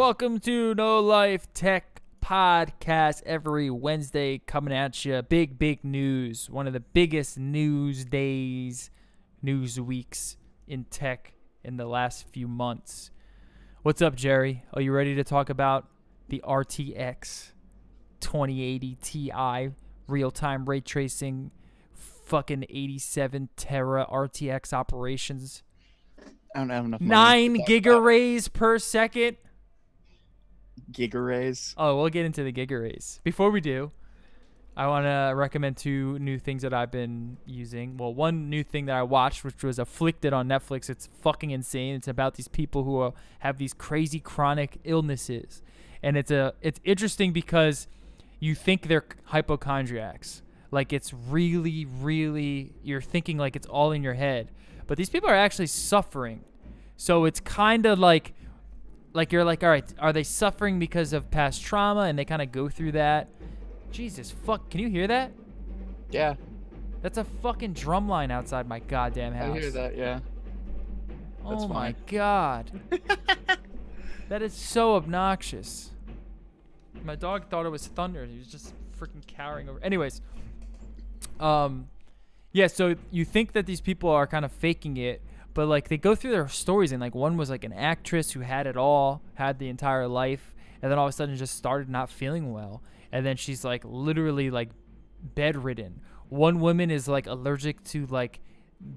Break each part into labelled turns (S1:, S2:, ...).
S1: Welcome to No Life Tech Podcast every Wednesday coming at you. Big news. One of the biggest news weeks in tech in the last few months. What's up, Jerry? Are you ready to talk about the RTX 2080 Ti real-time ray tracing fucking 87 tera RTX operations?
S2: I don't have enough money
S1: 9 giga-rays per second.
S2: Giga-rays?
S1: Oh, we'll get into the giga-rays. Before we do, I want to recommend 2 new things that I've been using. Well, one new thing that I watched, which was Afflicted on Netflix. It's fucking insane. It's about these people who have these crazy chronic illnesses. And it's interesting because you think they're hypochondriacs. Like, it's really, you're thinking like it's all in your head. But these people are actually suffering. So it's kind of like you're like, all right, are they suffering because of past trauma? And they kind of go through that. Jesus, fuck. Can you hear that?
S2: Yeah.
S1: That's a fucking drum line outside my goddamn house.
S2: I hear that, yeah. That's
S1: oh my
S2: fine.
S1: God. That is so obnoxious. My dog thought it was thunder. He was just freaking cowering over. Anyways. Yeah, so you think that these people are kind of faking it, but like they go through their stories, and like one was like an actress who had it all, had the entire life, and then all of a sudden just started not feeling well, and then she's like literally like bedridden. One woman is like allergic to like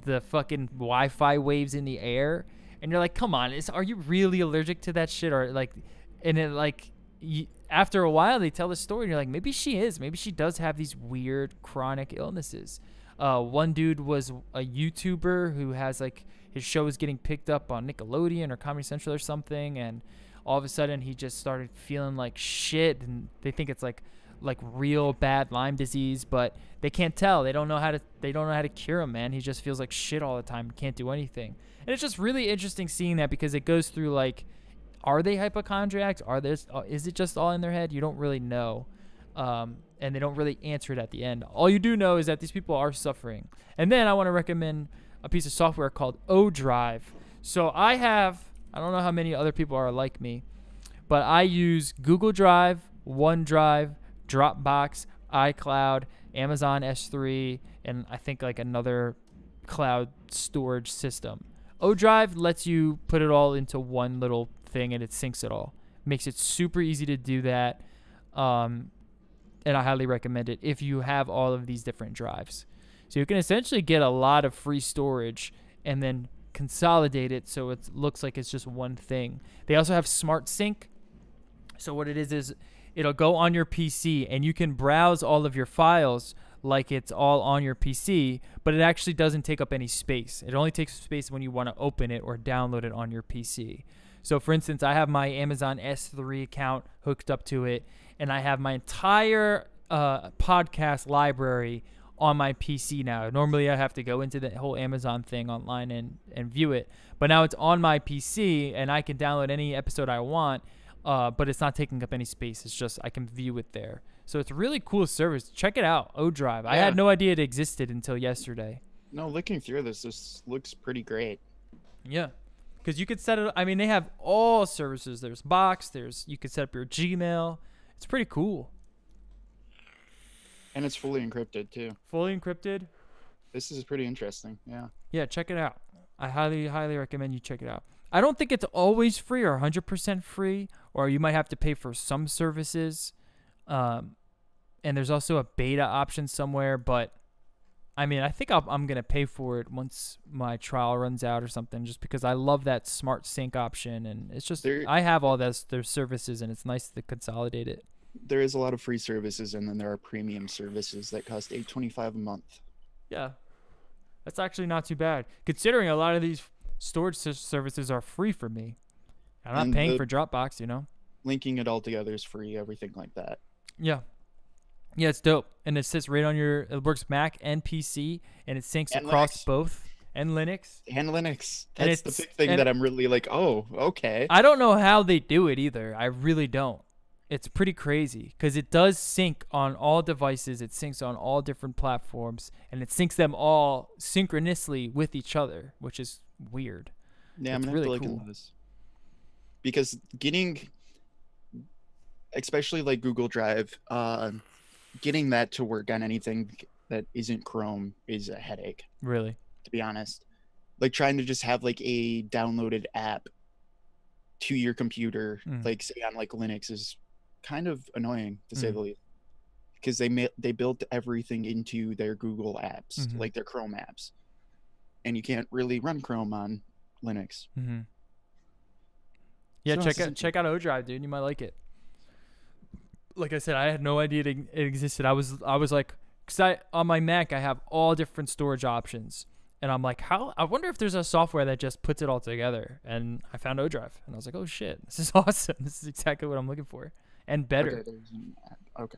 S1: the fucking Wi-Fi waves in the air, and you're like, come on, are you really allergic to that shit? Or like, and it like after a while they tell the story, and you're like, maybe she does have these weird chronic illnesses. One dude was a YouTuber who has like his show is getting picked up on Nickelodeon or Comedy Central or something, and all of a sudden he just started feeling like shit, and they think it's like real bad Lyme disease, but they can't tell. They don't know how to cure him, man. He just feels like shit all the time, can't do anything. And it's just really interesting seeing that, because it goes through like, are they hypochondriacs? Is it just all in their head? You don't really know. And they don't really answer it at the end. All you do know is that these people are suffering. And then I want to recommend a piece of software called ODrive. So I don't know how many other people are like me, but I use Google Drive, OneDrive, Dropbox, iCloud, Amazon S3, and I think like another cloud storage system. ODrive lets you put it all into one little thing, and it syncs it all. Makes it super easy to do that. And I highly recommend it if you have all of these different drives. So you can essentially get a lot of free storage and then consolidate it so it looks like it's just one thing. They also have Smart Sync. So what it is it'll go on your PC, and you can browse all of your files like it's all on your PC, but it actually doesn't take up any space. It only takes space when you want to open it or download it on your PC. So for instance, I have my Amazon S3 account hooked up to it, and I have my entire podcast library on my PC now. Normally I have to go into the whole Amazon thing online and view it, but now it's on my PC, and I can download any episode I want, but it's not taking up any space. It's just I can view it there. So it's a really cool service. Check it out, ODrive. Yeah. I had no idea it existed until yesterday.
S2: No, looking through this looks pretty great.
S1: Yeah. Because you could set it, I mean, they have all services. There's Box, you could set up your Gmail. It's pretty cool.
S2: And it's fully encrypted too.
S1: Fully encrypted?
S2: This is pretty interesting, yeah.
S1: Yeah, check it out. I highly recommend you check it out. I don't think it's always free or 100% free, or you might have to pay for some services. And there's also a beta option somewhere, but I mean, I think I'm going to pay for it once my trial runs out or something, just because I love that Smart Sync option. And it's just, I have all their services, and it's nice to consolidate it.
S2: There is a lot of free services, and then there are premium services that cost $8.25 a month.
S1: Yeah, that's actually not too bad, considering a lot of these storage services are free for me. I'm not paying for Dropbox, you know?
S2: Linking it all together is free, everything like that.
S1: Yeah. Yeah, it's dope. And it sits right on it works Mac and PC, and it syncs across both, and Linux.
S2: And Linux. That's the big thing that I'm really like, oh, okay.
S1: I don't know how they do it either. I really don't. It's pretty crazy, because it does sync on all devices. It syncs on all different platforms, and it syncs them all synchronously with each other, which is weird.
S2: Yeah, I'm going to have to look into this. Because getting especially like Google Drive, getting that to work on anything that isn't Chrome is a headache,
S1: Really.
S2: to be honest. Like trying to just have like a downloaded app to your computer,
S1: Mm.
S2: like say on like Linux, is kind of annoying to say
S1: Mm.
S2: the least. Because they built everything into their Google apps,
S1: Mm-hmm.
S2: like their Chrome apps, and you can't really run Chrome on Linux.
S1: Mm-hmm. Yeah,
S2: So it's
S1: check out ODrive, dude. You might like it. Like I said, I had no idea it existed. I was like, cause on my Mac I have all different storage options, and I'm like, how? I wonder if there's a software that just puts it all together. And I found ODrive, and I was like, oh shit, this is awesome. This is exactly what I'm looking for, and better.
S2: okay. There's an app. Okay.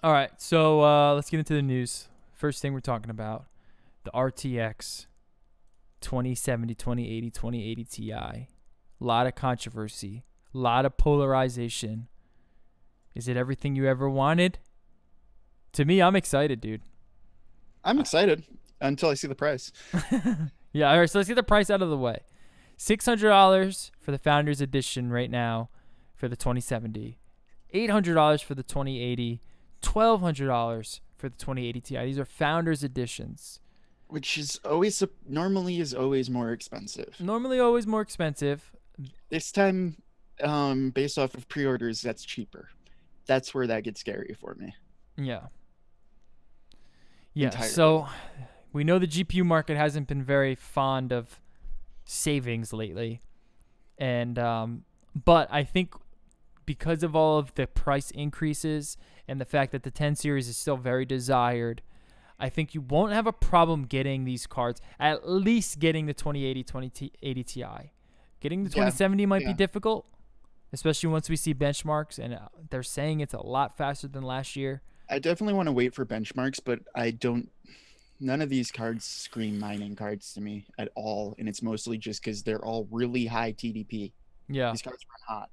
S1: All right, so let's get into the news. First thing we're talking about, the RTX 2070, 2080, 2080 Ti. A lot of controversy, a lot of polarization. Is it everything you ever wanted? To me, I'm excited, dude.
S2: I'm excited until I see the price.
S1: Yeah, all right, so let's get the price out of the way. $600 for the Founders Edition right now for the 2070. $800 for the 2080. $1,200 for the 2080 Ti. These are Founders Editions.
S2: Which is always normally is always more expensive.
S1: Normally always more expensive.
S2: This time, based off of pre-orders, that's cheaper. That's where that gets scary for me.
S1: Yeah. Yeah,
S2: Entirely.
S1: so we know the GPU market hasn't been very fond of savings lately. And but I think because of all of the price increases and the fact that the 10 series is still very desired, I think you won't have a problem getting these cards, at least getting the 2080, 2080 Ti. Getting the 2070 might be difficult, especially once we see benchmarks, and they're saying it's a lot faster than last year.
S2: I definitely want to wait for benchmarks, but I don't. None of these cards scream mining cards to me at all, and it's mostly just because they're all really high TDP.
S1: Yeah.
S2: These cards run hot.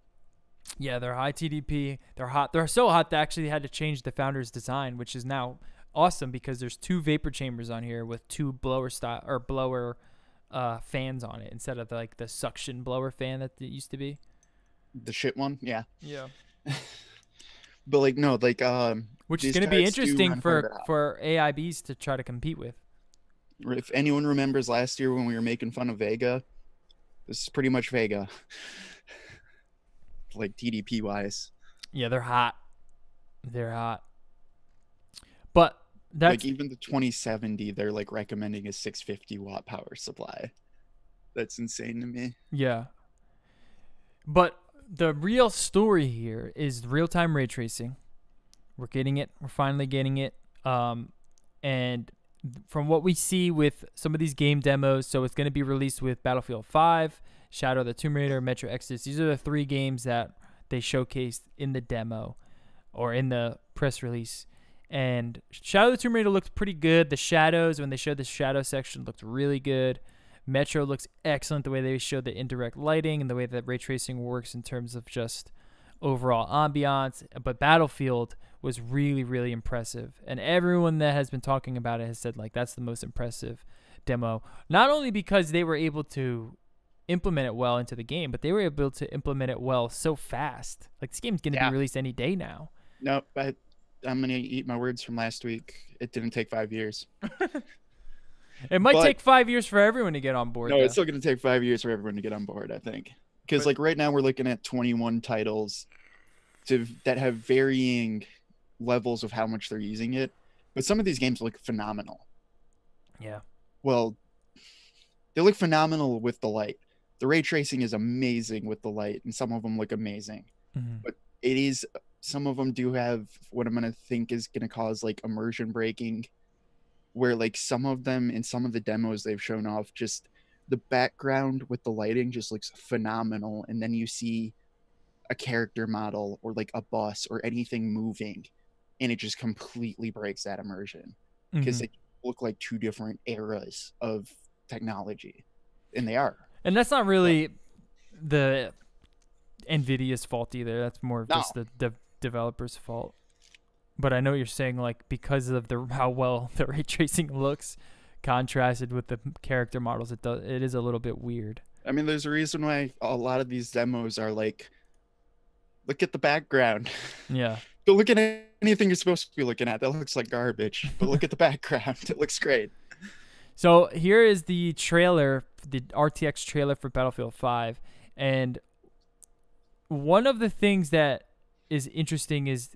S1: Yeah, they're high TDP. They're hot. They're so hot they actually had to change the Founders design, which is now awesome because there's 2 vapor chambers on here with 2 blower fans on it instead of like the suction blower fan that it used to be.
S2: The shit one, yeah.
S1: Yeah.
S2: But like no, like
S1: which is going to be interesting for AIBs to try to compete with.
S2: If anyone remembers last year when we were making fun of Vega, this is pretty much Vega. Like TDP wise.
S1: Yeah, they're hot. They're hot. But that's
S2: like even the 2070, they're like recommending a 650 watt power supply. That's insane to me.
S1: Yeah. But the real story here is real-time ray tracing. We're getting it. We're finally getting it. And from what we see with some of these game demos, so it's going to be released with Battlefield 5, Shadow of the Tomb Raider, Metro Exodus. These are the 3 games that they showcased in the demo or in the press release. And Shadow of the Tomb Raider looked pretty good. The shadows, when they showed the shadow section, looked really good. Metro looks excellent the way they showed the indirect lighting and the way that ray tracing works in terms of just overall ambiance. But Battlefield was really, really impressive. And everyone that has been talking about it has said, like, that's the most impressive demo. Not only because they were able to implement it well into the game, but they were able to implement it well so fast. Like, this game's going to be released any day now.
S2: Nope, I'm going to eat my words from last week. It didn't take 5 years.
S1: It might take 5 years for everyone to get on board.
S2: No, it's still going to take 5 years for everyone to get on board, I think. Because like right now we're looking at 21 titles that have varying levels of how much they're using it. But some of these games look phenomenal.
S1: Yeah.
S2: Well, they look phenomenal with the light. The ray tracing is amazing with the light, and some of them look amazing.
S1: Mm-hmm.
S2: But some of them do have what I'm going to think is going to cause like immersion breaking, where like some of them in some of the demos they've shown off, just the background with the lighting just looks phenomenal. And then you see a character model or like a bus or anything moving, and it just completely breaks that immersion because they look like 2 different eras of technology, and they are.
S1: And that's not really the Nvidia's fault either. That's more of just the developer's fault. But I know you're saying, like, because of how well the ray tracing looks contrasted with the character models, it is a little bit weird.
S2: I mean, there's a reason why a lot of these demos are like Look at the background.
S1: Yeah.
S2: Don't look at anything you're supposed to be looking at. That looks like garbage. But look at the background. It looks great.
S1: So here is the trailer, the RTX trailer for Battlefield 5. And one of the things that is interesting is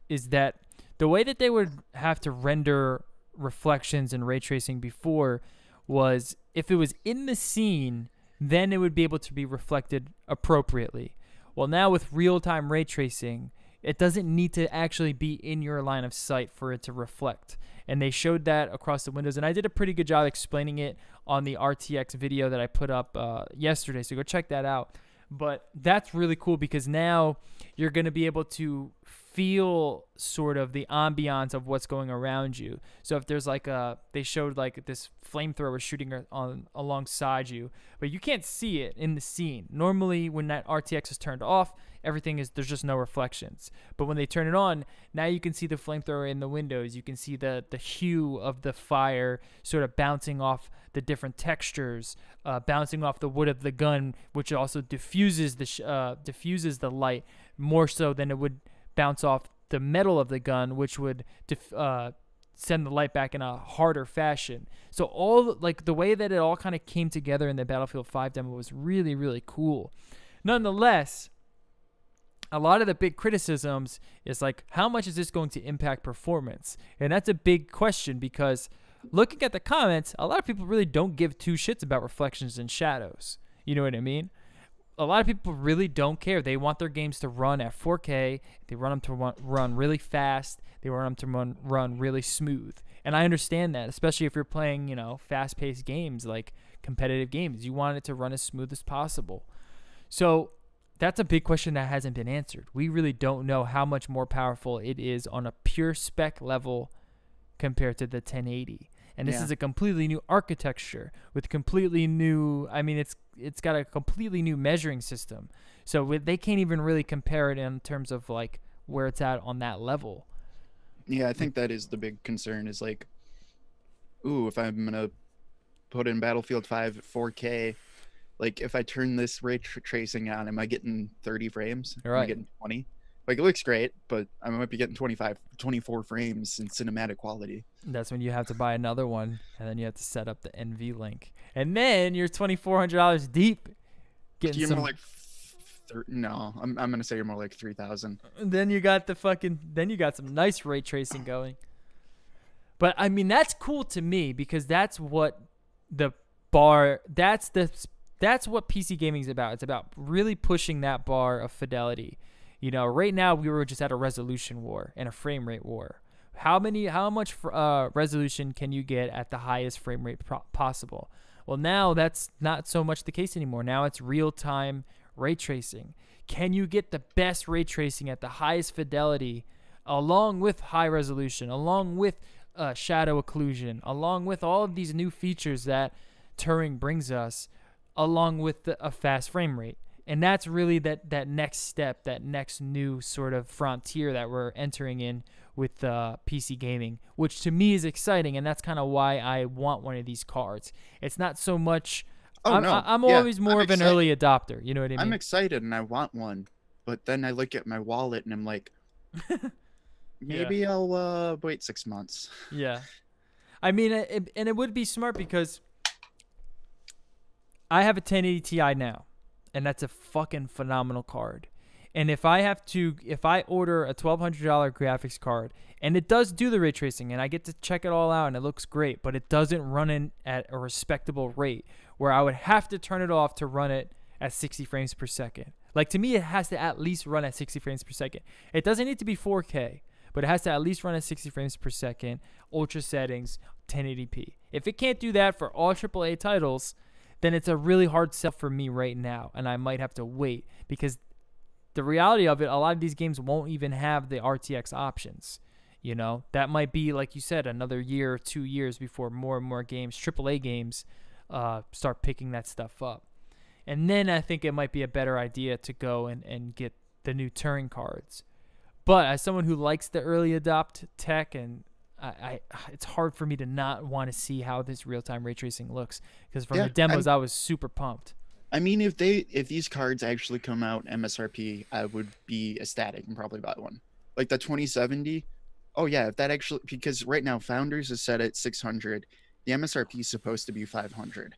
S1: that the way that they would have to render reflections and ray tracing before was if it was in the scene, then it would be able to be reflected appropriately. Well, now with real-time ray tracing, it doesn't need to actually be in your line of sight for it to reflect. And they showed that across the windows. And I did a pretty good job explaining it on the RTX video that I put up yesterday. So go check that out. But that's really cool because now you're going to be able to feel sort of the ambiance of what's going around you. So if there's like they showed like this flamethrower shooting on alongside you, but you can't see it in the scene. Normally when that RTX is turned off, there's just no reflections. But when they turn it on, now you can see the flamethrower in the windows. You can see the hue of the fire sort of bouncing off the different textures, bouncing off the wood of the gun, which also diffuses the light more so than it would bounce off the metal of the gun, which would send the light back in a harder fashion. So all like the way that it all kind of came together in the Battlefield 5 demo was really, really cool. Nonetheless, a lot of the big criticisms is like, how much is this going to impact performance? And that's a big question because looking at the comments, a lot of people really don't give two shits about reflections and shadows. You know what I mean? A lot of people really don't care. They want their games to run at 4K. They want them to run really fast. They want them to run really smooth. And I understand that, especially if you're playing, fast-paced games like competitive games. You want it to run as smooth as possible. So that's a big question that hasn't been answered. We really don't know how much more powerful it is on a pure spec level compared to the 1080. And this is a completely new architecture with completely new, it's got a completely new measuring system. So they can't even really compare it in terms of like where it's at on that level.
S2: Yeah, I think that is the big concern is like, ooh, if I'm going to put in Battlefield 5 at 4K, like if I turn this ray tracing on, am I getting 30 frames?
S1: Right.
S2: Am I getting 20? Like it looks great, but I might be getting 24 frames in cinematic quality.
S1: That's when you have to buy another one, and then you have to set up the NV link, and then you're $2,400 deep.
S2: You're more like no, I'm gonna say you're more like 3,000.
S1: Then you got some nice ray tracing going. But I mean that's cool to me because that's what the bar. That's what PC gaming is about. It's about really pushing that bar of fidelity. Right now we were just at a resolution war and a frame rate war. How much resolution can you get at the highest frame rate possible? Well, now that's not so much the case anymore. Now it's real-time ray tracing. Can you get the best ray tracing at the highest fidelity along with high resolution, along with shadow occlusion, along with all of these new features that Turing brings us, along with a fast frame rate? And that's really that next step, that next new sort of frontier that we're entering in with PC gaming, which to me is exciting, and that's kind of why I want one of these cards. It's not so much. I'm always more of an early adopter. You know what I mean?
S2: I'm excited and I want one, but then I look at my wallet and I'm like, maybe I'll wait 6 months.
S1: Yeah, I mean, and it would be smart because I have a 1080 Ti now. And that's a fucking phenomenal card. And if I order a $1,200 graphics card, and it does do the ray tracing, and I get to check it all out, and it looks great, but it doesn't run in at a respectable rate, where I would have to turn it off to run it at 60 frames per second. Like, to me, it has to at least run at 60 frames per second. It doesn't need to be 4K, but it has to at least run at 60 frames per second, ultra settings, 1080p. If it can't do that for all AAA titles, then it's a really hard sell for me right now, and I might have to wait because the reality of it, a lot of these games won't even have the RTX options. That might be, like you said, another year or 2 years before more and more games, AAA games, start picking that stuff up. And then I think it might be a better idea to go and get the new Turing cards. But as someone who likes the early adopt tech and it's hard for me to not want to see how this real-time ray tracing looks because from the demos I was super pumped.
S2: I mean, if these cards actually come out MSRP, I would be ecstatic and probably buy one. Like the 2070. Oh yeah, if that actually, because right now Founders is set at 600. The MSRP is supposed to be 500.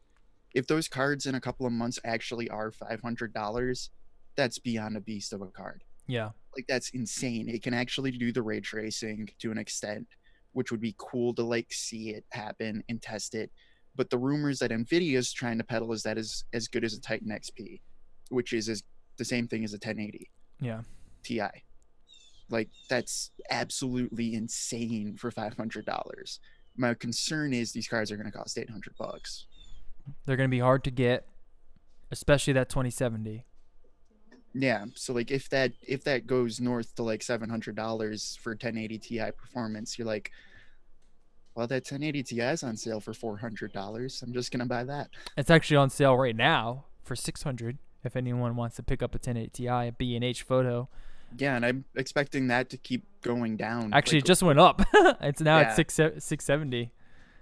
S2: If those cards in a couple of months actually are $500, that's beyond a beast of a card.
S1: Yeah.
S2: Like that's insane. It can actually do the ray tracing to an extent, which would be cool to like see it happen and test it. But the rumors that Nvidia is trying to peddle is that is as good as a Titan XP, which is the same thing as a 1080
S1: Yeah.
S2: Ti. Like that's absolutely insane for $500. My concern is these cards are going to cost $800.
S1: They're going to be hard to get, especially that 2070.
S2: Yeah, so like if that goes north to like $700 for 1080 Ti performance, you're like, well, that 1080 Ti is on sale for $400. I'm just gonna buy that.
S1: It's actually on sale right now for 600 if anyone wants to pick up a 1080 Ti, a B&H photo.
S2: Yeah, and I'm expecting that to keep going down.
S1: Actually,
S2: like,
S1: it just went up. It's now
S2: yeah.
S1: at 670.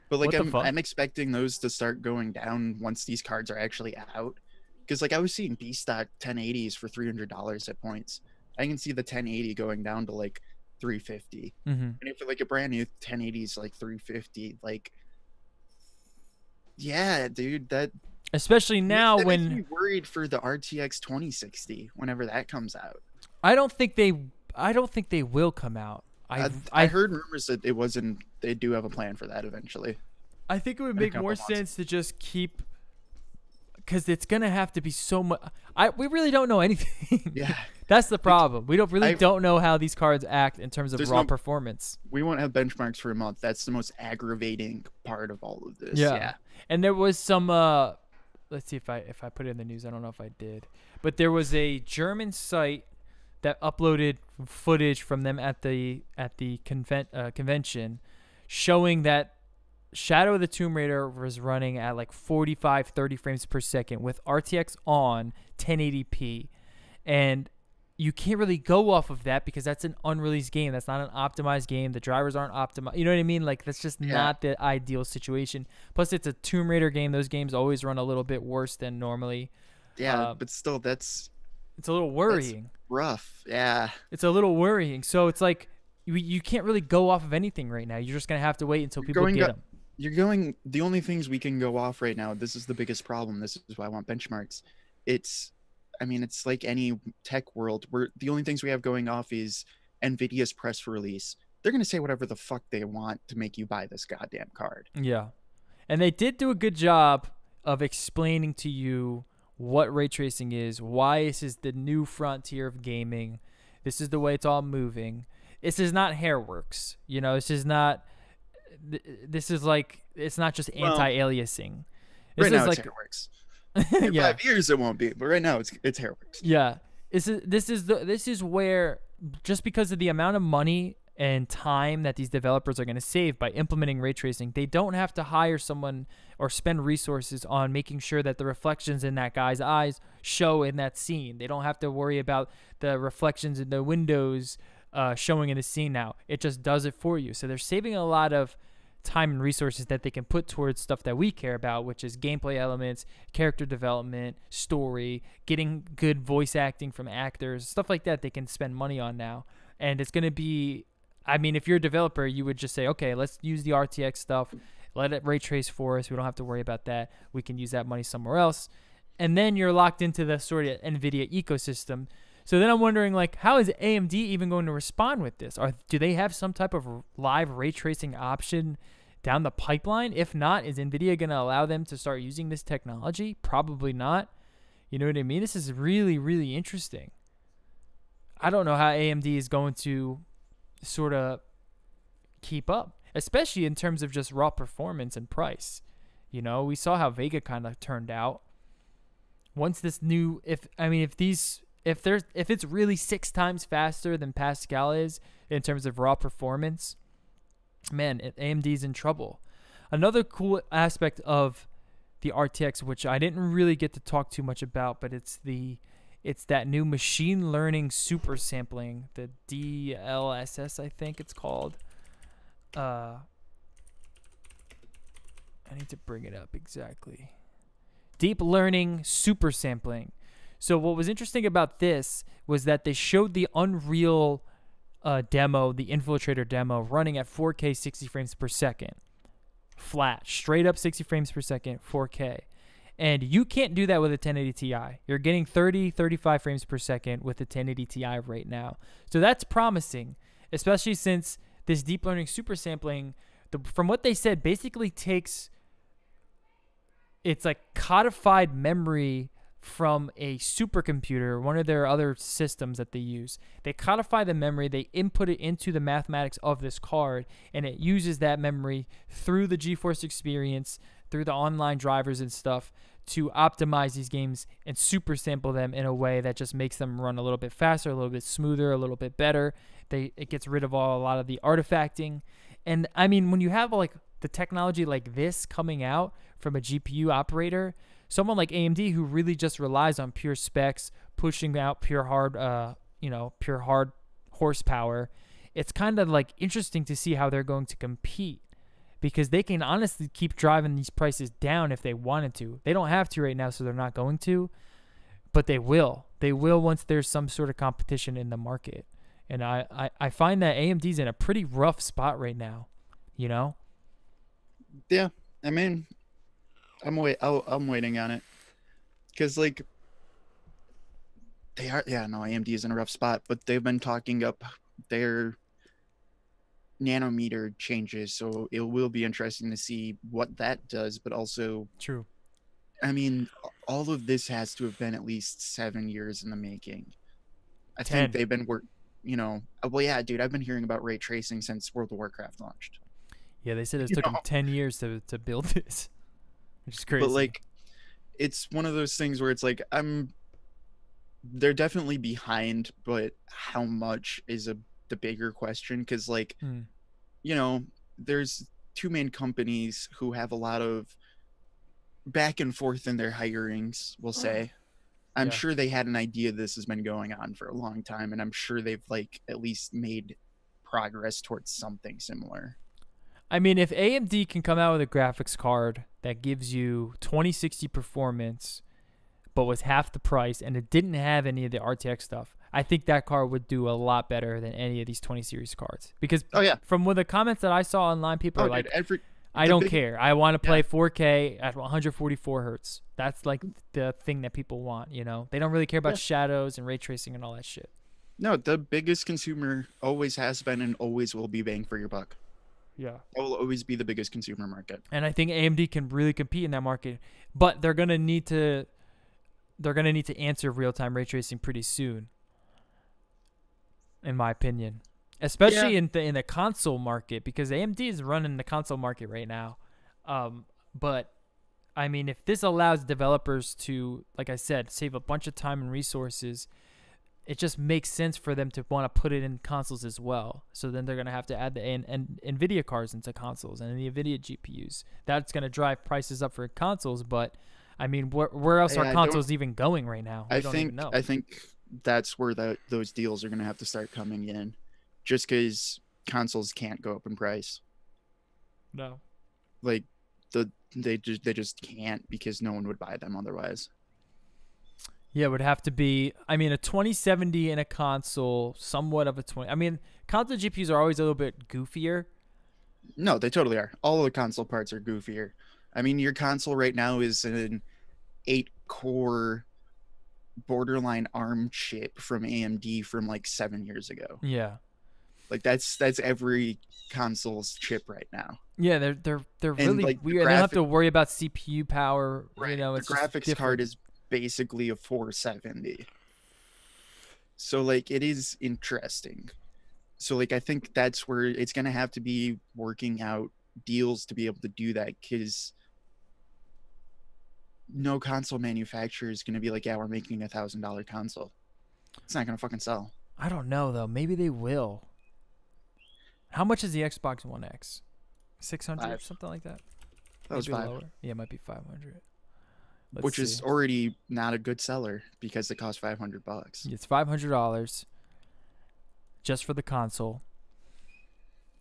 S2: But like
S1: What the fuck?
S2: I'm expecting those to start going down once these cards are actually out. Because like I was seeing B stock 1080s for $300 at points. I can see the 1080 going down to like 350.
S1: Mm-hmm.
S2: And if like a brand new 1080 is like 350, like yeah, dude, that
S1: Especially now
S2: makes
S1: when
S2: me worried for the RTX 2060 whenever that comes out.
S1: I don't think they will come out.
S2: I heard rumors that it wasn't. They do have a plan for that eventually.
S1: I think it would
S2: In a
S1: make
S2: couple
S1: more
S2: months.
S1: sense to just keep, because it's gonna have to be so much. We really don't know anything.
S2: Yeah,
S1: That's the problem. We don't know how these cards act in terms of
S2: There's
S1: raw
S2: no-
S1: performance.
S2: we won't have benchmarks for a month. That's the most aggravating part of all of this.
S1: Yeah.
S2: Yeah.
S1: And there was some let's see if I put it in the news. I don't know if I did. But there was a German site that uploaded footage from them at the convention showing that Shadow of the Tomb Raider was running at like 45 30 frames per second with RTX on 1080p. And you can't really go off of that because that's an unreleased game. That's not an optimized game. The drivers aren't optimized. You know what I mean? Like, that's just not the ideal situation. Plus, it's a Tomb Raider game. Those games always run a little bit worse than normally.
S2: Yeah, but still, it's
S1: a little worrying.
S2: Rough. Yeah.
S1: It's a little worrying. So it's like you can't really go off of anything right now. You're just going to have to wait until people get them.
S2: The only things we can go off right now, this is the biggest problem. This is why I want benchmarks. It's like any tech world where the only things we have going off is Nvidia's press release. They're going to say whatever the fuck they want to make you buy this goddamn card.
S1: Yeah. And they did do a good job of explaining to you what ray tracing is, why this is the new frontier of gaming. This is the way it's all moving. This is not Hairworks. This is like, it's not just anti-aliasing.
S2: Right now it's Hairworks. In 5 years it won't be, but right now it's Hairworks.
S1: Yeah. This is where, just because of the amount of money and time that these developers are going to save by implementing ray tracing, they don't have to hire someone or spend resources on making sure that the reflections in that guy's eyes show in that scene. They don't have to worry about the reflections in the windows showing in the scene now. It just does it for you. So they're saving a lot of time and resources that they can put towards stuff that we care about, which is gameplay elements, character development, story, getting good voice acting from actors, stuff like that they can spend money on now. And it's going to be, I mean, if you're a developer, you would just say, okay, let's use the RTX stuff, let it ray trace for us. We don't have to worry about that. We can use that money somewhere else. And then you're locked into the sort of Nvidia ecosystem. So then I'm wondering, like, how is AMD even going to respond with this? Do they have some type of live ray tracing option down the pipeline? If not, is Nvidia going to allow them to start using this technology? Probably not. You know what I mean? This is really, really interesting. I don't know how AMD is going to sort of keep up, especially in terms of just raw performance and price. You know, we saw how Vega kind of turned out. Once this new, if it's really 6 times faster than Pascal is in terms of raw performance, man, AMD's in trouble. Another cool aspect of the RTX, which I didn't really get to talk too much about, but it's that new machine learning super sampling, the DLSS, I think it's called. I need to bring it up exactly. deep learning super sampling. So what was interesting about this was that they showed the Unreal demo, the Infiltrator demo, running at 4K 60 frames per second. Flat, straight up 60 frames per second, 4K. And you can't do that with a 1080 Ti. You're getting 30, 35 frames per second with a 1080 Ti right now. So that's promising, especially since this deep learning super sampling, from what they said, basically takes, it's like codified memory from a supercomputer, one of their other systems that they use. They codify the memory, they input it into the mathematics of this card, and it uses that memory through the GeForce experience, through the online drivers and stuff, to optimize these games and super sample them in a way that just makes them run a little bit faster, a little bit smoother, a little bit better. It gets rid of a lot of the artifacting. And I mean, when you have like the technology like this coming out from a GPU operator, someone like AMD who really just relies on pure specs, pushing out pure hard horsepower, it's kind of like interesting to see how they're going to compete, because they can honestly keep driving these prices down if they wanted to. They don't have to right now, so they're not going to, but they will. They will once there's some sort of competition in the market. And I find that AMD's in a pretty rough spot right now, you know?
S2: Yeah, I mean, I'm waiting on it, because like they are. Yeah, no, AMD is in a rough spot, but they've been talking up their nanometer changes, so it will be interesting to see what that does. But also,
S1: True.
S2: I mean, all of this has to have been at least 7 years in the making. I
S1: 10.
S2: think they've been well, yeah, dude, I've been hearing about ray tracing since World of Warcraft launched.
S1: Yeah, they said it took them 10 years to build this, which is crazy.
S2: But like, it's one of those things where it's like, they're definitely behind, but how much is the bigger question? Because like, there's two main companies who have a lot of back and forth in their hirings, we'll say. I'm sure they had an idea this has been going on for a long time, and I'm sure they've like at least made progress towards something similar.
S1: I mean, if AMD can come out with a graphics card that gives you 2060 performance, but was half the price, and it didn't have any of the RTX stuff, I think that card would do a lot better than any of these 20 series cards. Because from the comments that I saw online, people are like, I don't care. I want to play 4K at 144 hertz. That's like the thing that people want, you know? They don't really care about shadows and ray tracing and all that shit.
S2: No, the biggest consumer always has been and always will be bang for your buck.
S1: Yeah.
S2: It will always be the biggest consumer market.
S1: And I think AMD can really compete in that market, but they're going to need to answer real-time ray tracing pretty soon, in my opinion. Especially in the console market, because AMD is running the console market right now. But I mean, if this allows developers to, like I said, save a bunch of time and resources, it just makes sense for them to want to put it in consoles as well. So then they're going to have to add the Nvidia cards into consoles and the Nvidia GPUs. That's going to drive prices up for consoles. But I mean, where else are consoles even going right now? We don't even know.
S2: I think that's where those deals are going to have to start coming in. Just because consoles can't go up in price.
S1: No.
S2: Like, they just can't, because no one would buy them otherwise.
S1: Yeah, it would have to be, I mean, a 2070 in a console, somewhat of a 20. I mean, console GPUs are always a little bit goofier.
S2: No, they totally are. All of the console parts are goofier. I mean, your console right now is an 8-core borderline ARM chip from AMD from like 7 years ago.
S1: Yeah.
S2: Like that's every console's chip right now.
S1: Yeah, they're really like weird. They don't have to worry about CPU power.
S2: Right.
S1: You know,
S2: the graphics card is basically a 470. So like, it is interesting. So like, I think that's where it's gonna have to be working out deals to be able to do that, because no console manufacturer is gonna be like, yeah, we're making $1,000 console. It's not gonna fucking sell.
S1: I don't know though. Maybe they will. How much is the Xbox One X? 600, something like that.
S2: That was 5.
S1: Lower. Yeah, it might be 500.
S2: Which is already not a good seller, because it costs $500.
S1: It's $500 just for the console.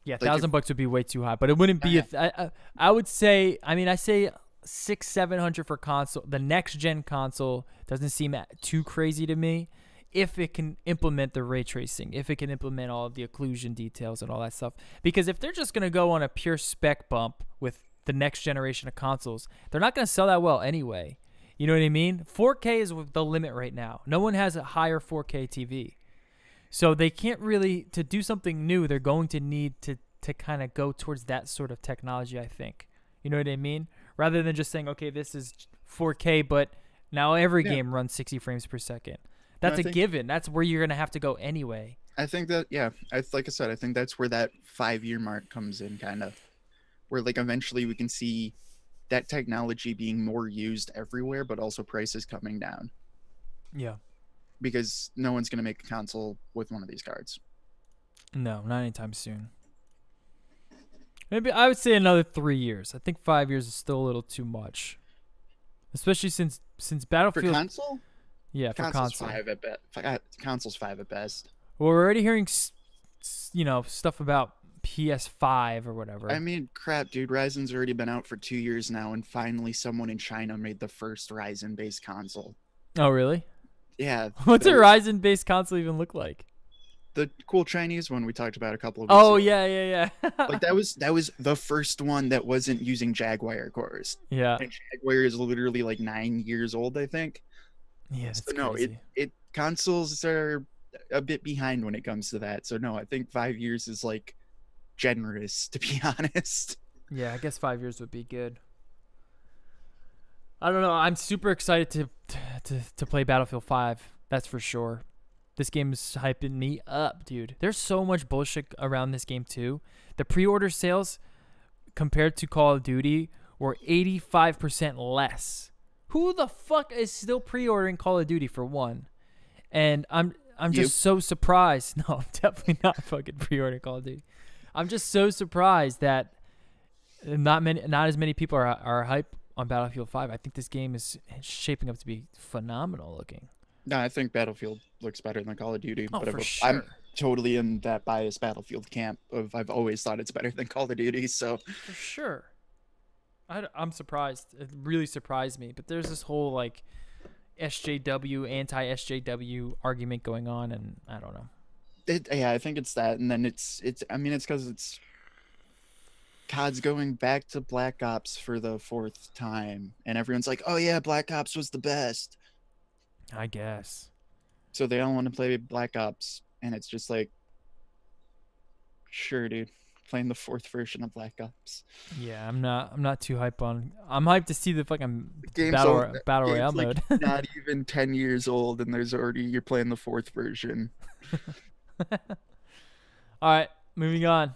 S1: Yeah, $1,000 would be way too high, but it wouldn't be. I would say. I mean, I say 600, 700 for console. The next gen console doesn't seem too crazy to me if it can implement the ray tracing, if it can implement all of the occlusion details and all that stuff. Because if they're just going to go on a pure spec bump with the next generation of consoles, they're not going to sell that well anyway. You know what I mean? 4K is the limit right now. No one has a higher 4K TV. So they can't really, to do something new, they're going to need to kind of go towards that sort of technology, I think. You know what I mean? Rather than just saying, okay, this is 4K, but now every game runs 60 frames per second. That's a given. That's where you're going to have to go anyway.
S2: I think that, like I said, I think that's where that 5-year mark comes in, kind of. Where, like, eventually we can see that technology being more used everywhere, but also prices coming down.
S1: Yeah.
S2: Because no one's going to make a console with one of these cards.
S1: No, not anytime soon. Maybe I would say another 3 years. I think 5 years is still a little too much, especially since Battlefield.
S2: For console?
S1: Yeah, for console.
S2: 5 at best. Console's 5 at best.
S1: Well, we're already hearing, stuff about PS5 or whatever.
S2: I mean, crap, dude. Ryzen's already been out for 2 years now, and finally someone in China made the first Ryzen-based console.
S1: Oh, really?
S2: Yeah.
S1: What's a Ryzen-based console even look like?
S2: The cool Chinese one we talked about a couple of weeks ago.
S1: Yeah.
S2: Like that was the first one that wasn't using Jaguar cores.
S1: Yeah.
S2: And Jaguar is literally like 9 years old, I think.
S1: Yeah, that's
S2: so no,
S1: crazy.
S2: it consoles are a bit behind when it comes to that. So no, I think 5 years is like generous, to be honest.
S1: Yeah, I guess 5 years would be good. I don't know. I'm super excited to play Battlefield 5. That's for sure. This game is hyping me up, dude. There's so much bullshit around this game, too. The pre-order sales compared to Call of Duty were 85% less. Who the fuck is still pre-ordering Call of Duty, for one? And I'm just so surprised. No, I'm definitely not fucking pre-ordering Call of Duty. I'm just so surprised that not as many people are hype on Battlefield 5. I think this game is shaping up to be phenomenal looking.
S2: No, I think Battlefield looks better than Call of Duty.
S1: Oh,
S2: but
S1: for sure.
S2: I'm totally in that biased Battlefield camp of I've always thought it's better than Call of Duty. So
S1: for sure, I'm surprised. It really surprised me. But there's this whole like SJW, anti-SJW argument going on, and I don't know.
S2: I think it's that, and then it's because it's COD's going back to Black Ops for the 4th time, and everyone's like, "Oh yeah, Black Ops was the best."
S1: I guess.
S2: So they all want to play Black Ops, and it's just like, sure, dude, playing the 4th version of Black Ops.
S1: Yeah, I'm not too hyped on. I'm hyped to see the fucking battle royale mode.
S2: Like not even 10 years old, and you're playing the 4th version.
S1: All right, moving on.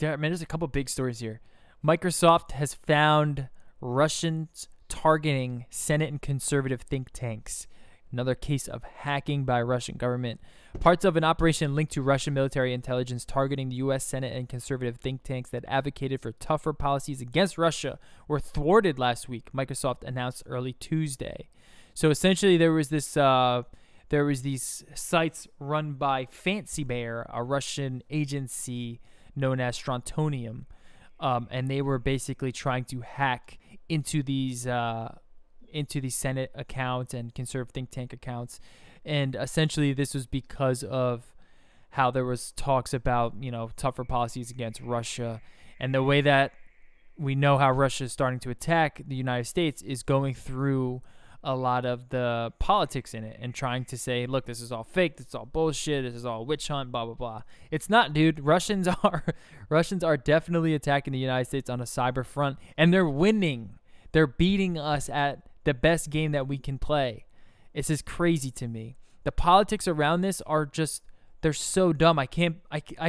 S1: Man, there's a couple big stories here. Microsoft has found Russians targeting Senate and conservative think tanks. Another case of hacking by Russian government. Parts of an operation linked to Russian military intelligence targeting the U.S. Senate and conservative think tanks that advocated for tougher policies against Russia were thwarted last week, Microsoft announced early Tuesday. So essentially there was these sites run by Fancy Bear, a Russian agency known as Strontium, and they were basically trying to hack into these Senate accounts and conservative think tank accounts. And essentially this was because of how there was talks about, tougher policies against Russia. And the way that we know how Russia is starting to attack the United States is going through a lot of the politics in it and trying to say, look, this is all fake, this is all bullshit, this is all witch hunt, blah, blah, blah. It's not, dude. Russians are definitely attacking the United States on a cyber front, and they're winning. They're beating us at the best game that we can play. It's just crazy to me. The politics around this are just, they're so dumb. I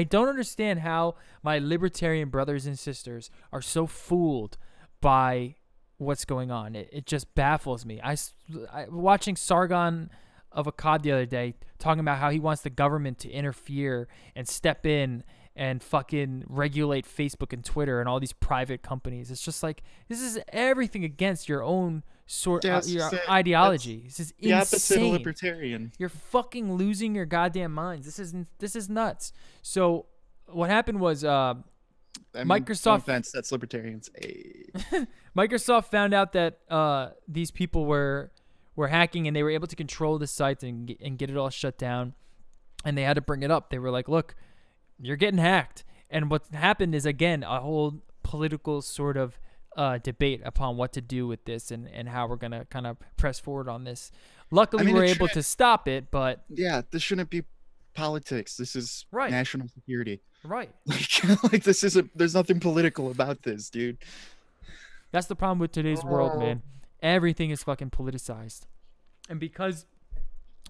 S1: don't understand how my libertarian brothers and sisters are so fooled by what's going on. It just baffles me. I watching Sargon of Akkad the other day talking about how he wants the government to interfere and step in and fucking regulate Facebook and Twitter and all these private companies. It's just like, this is everything against your own your ideology. This is insane. The opposite of
S2: libertarian.
S1: You're fucking losing your goddamn minds. This is nuts. So what happened was Microsoft.
S2: No offense, that's libertarians. Hey.
S1: Microsoft found out that these people were hacking, and they were able to control the sites and get it all shut down. And they had to bring it up. They were like, "Look, you're getting hacked." And what happened is, again, a whole political sort of debate upon what to do with this and how we're gonna kind of press forward on this. Luckily, we're able to stop it, but
S2: yeah, this shouldn't be politics. This is national security.
S1: Right.
S2: Like there's nothing political about this, dude.
S1: That's the problem with today's world, man. Everything is fucking politicized. And because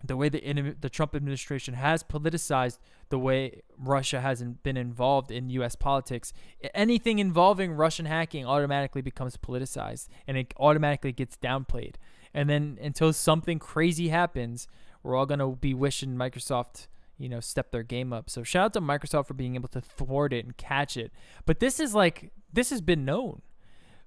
S1: the way the Trump administration has politicized the way Russia hasn't been involved in U.S. politics, anything involving Russian hacking automatically becomes politicized, and it automatically gets downplayed. And then until something crazy happens, we're all going to be wishing Microsoft, step their game up. So shout out to Microsoft for being able to thwart it and catch it. But this has been known.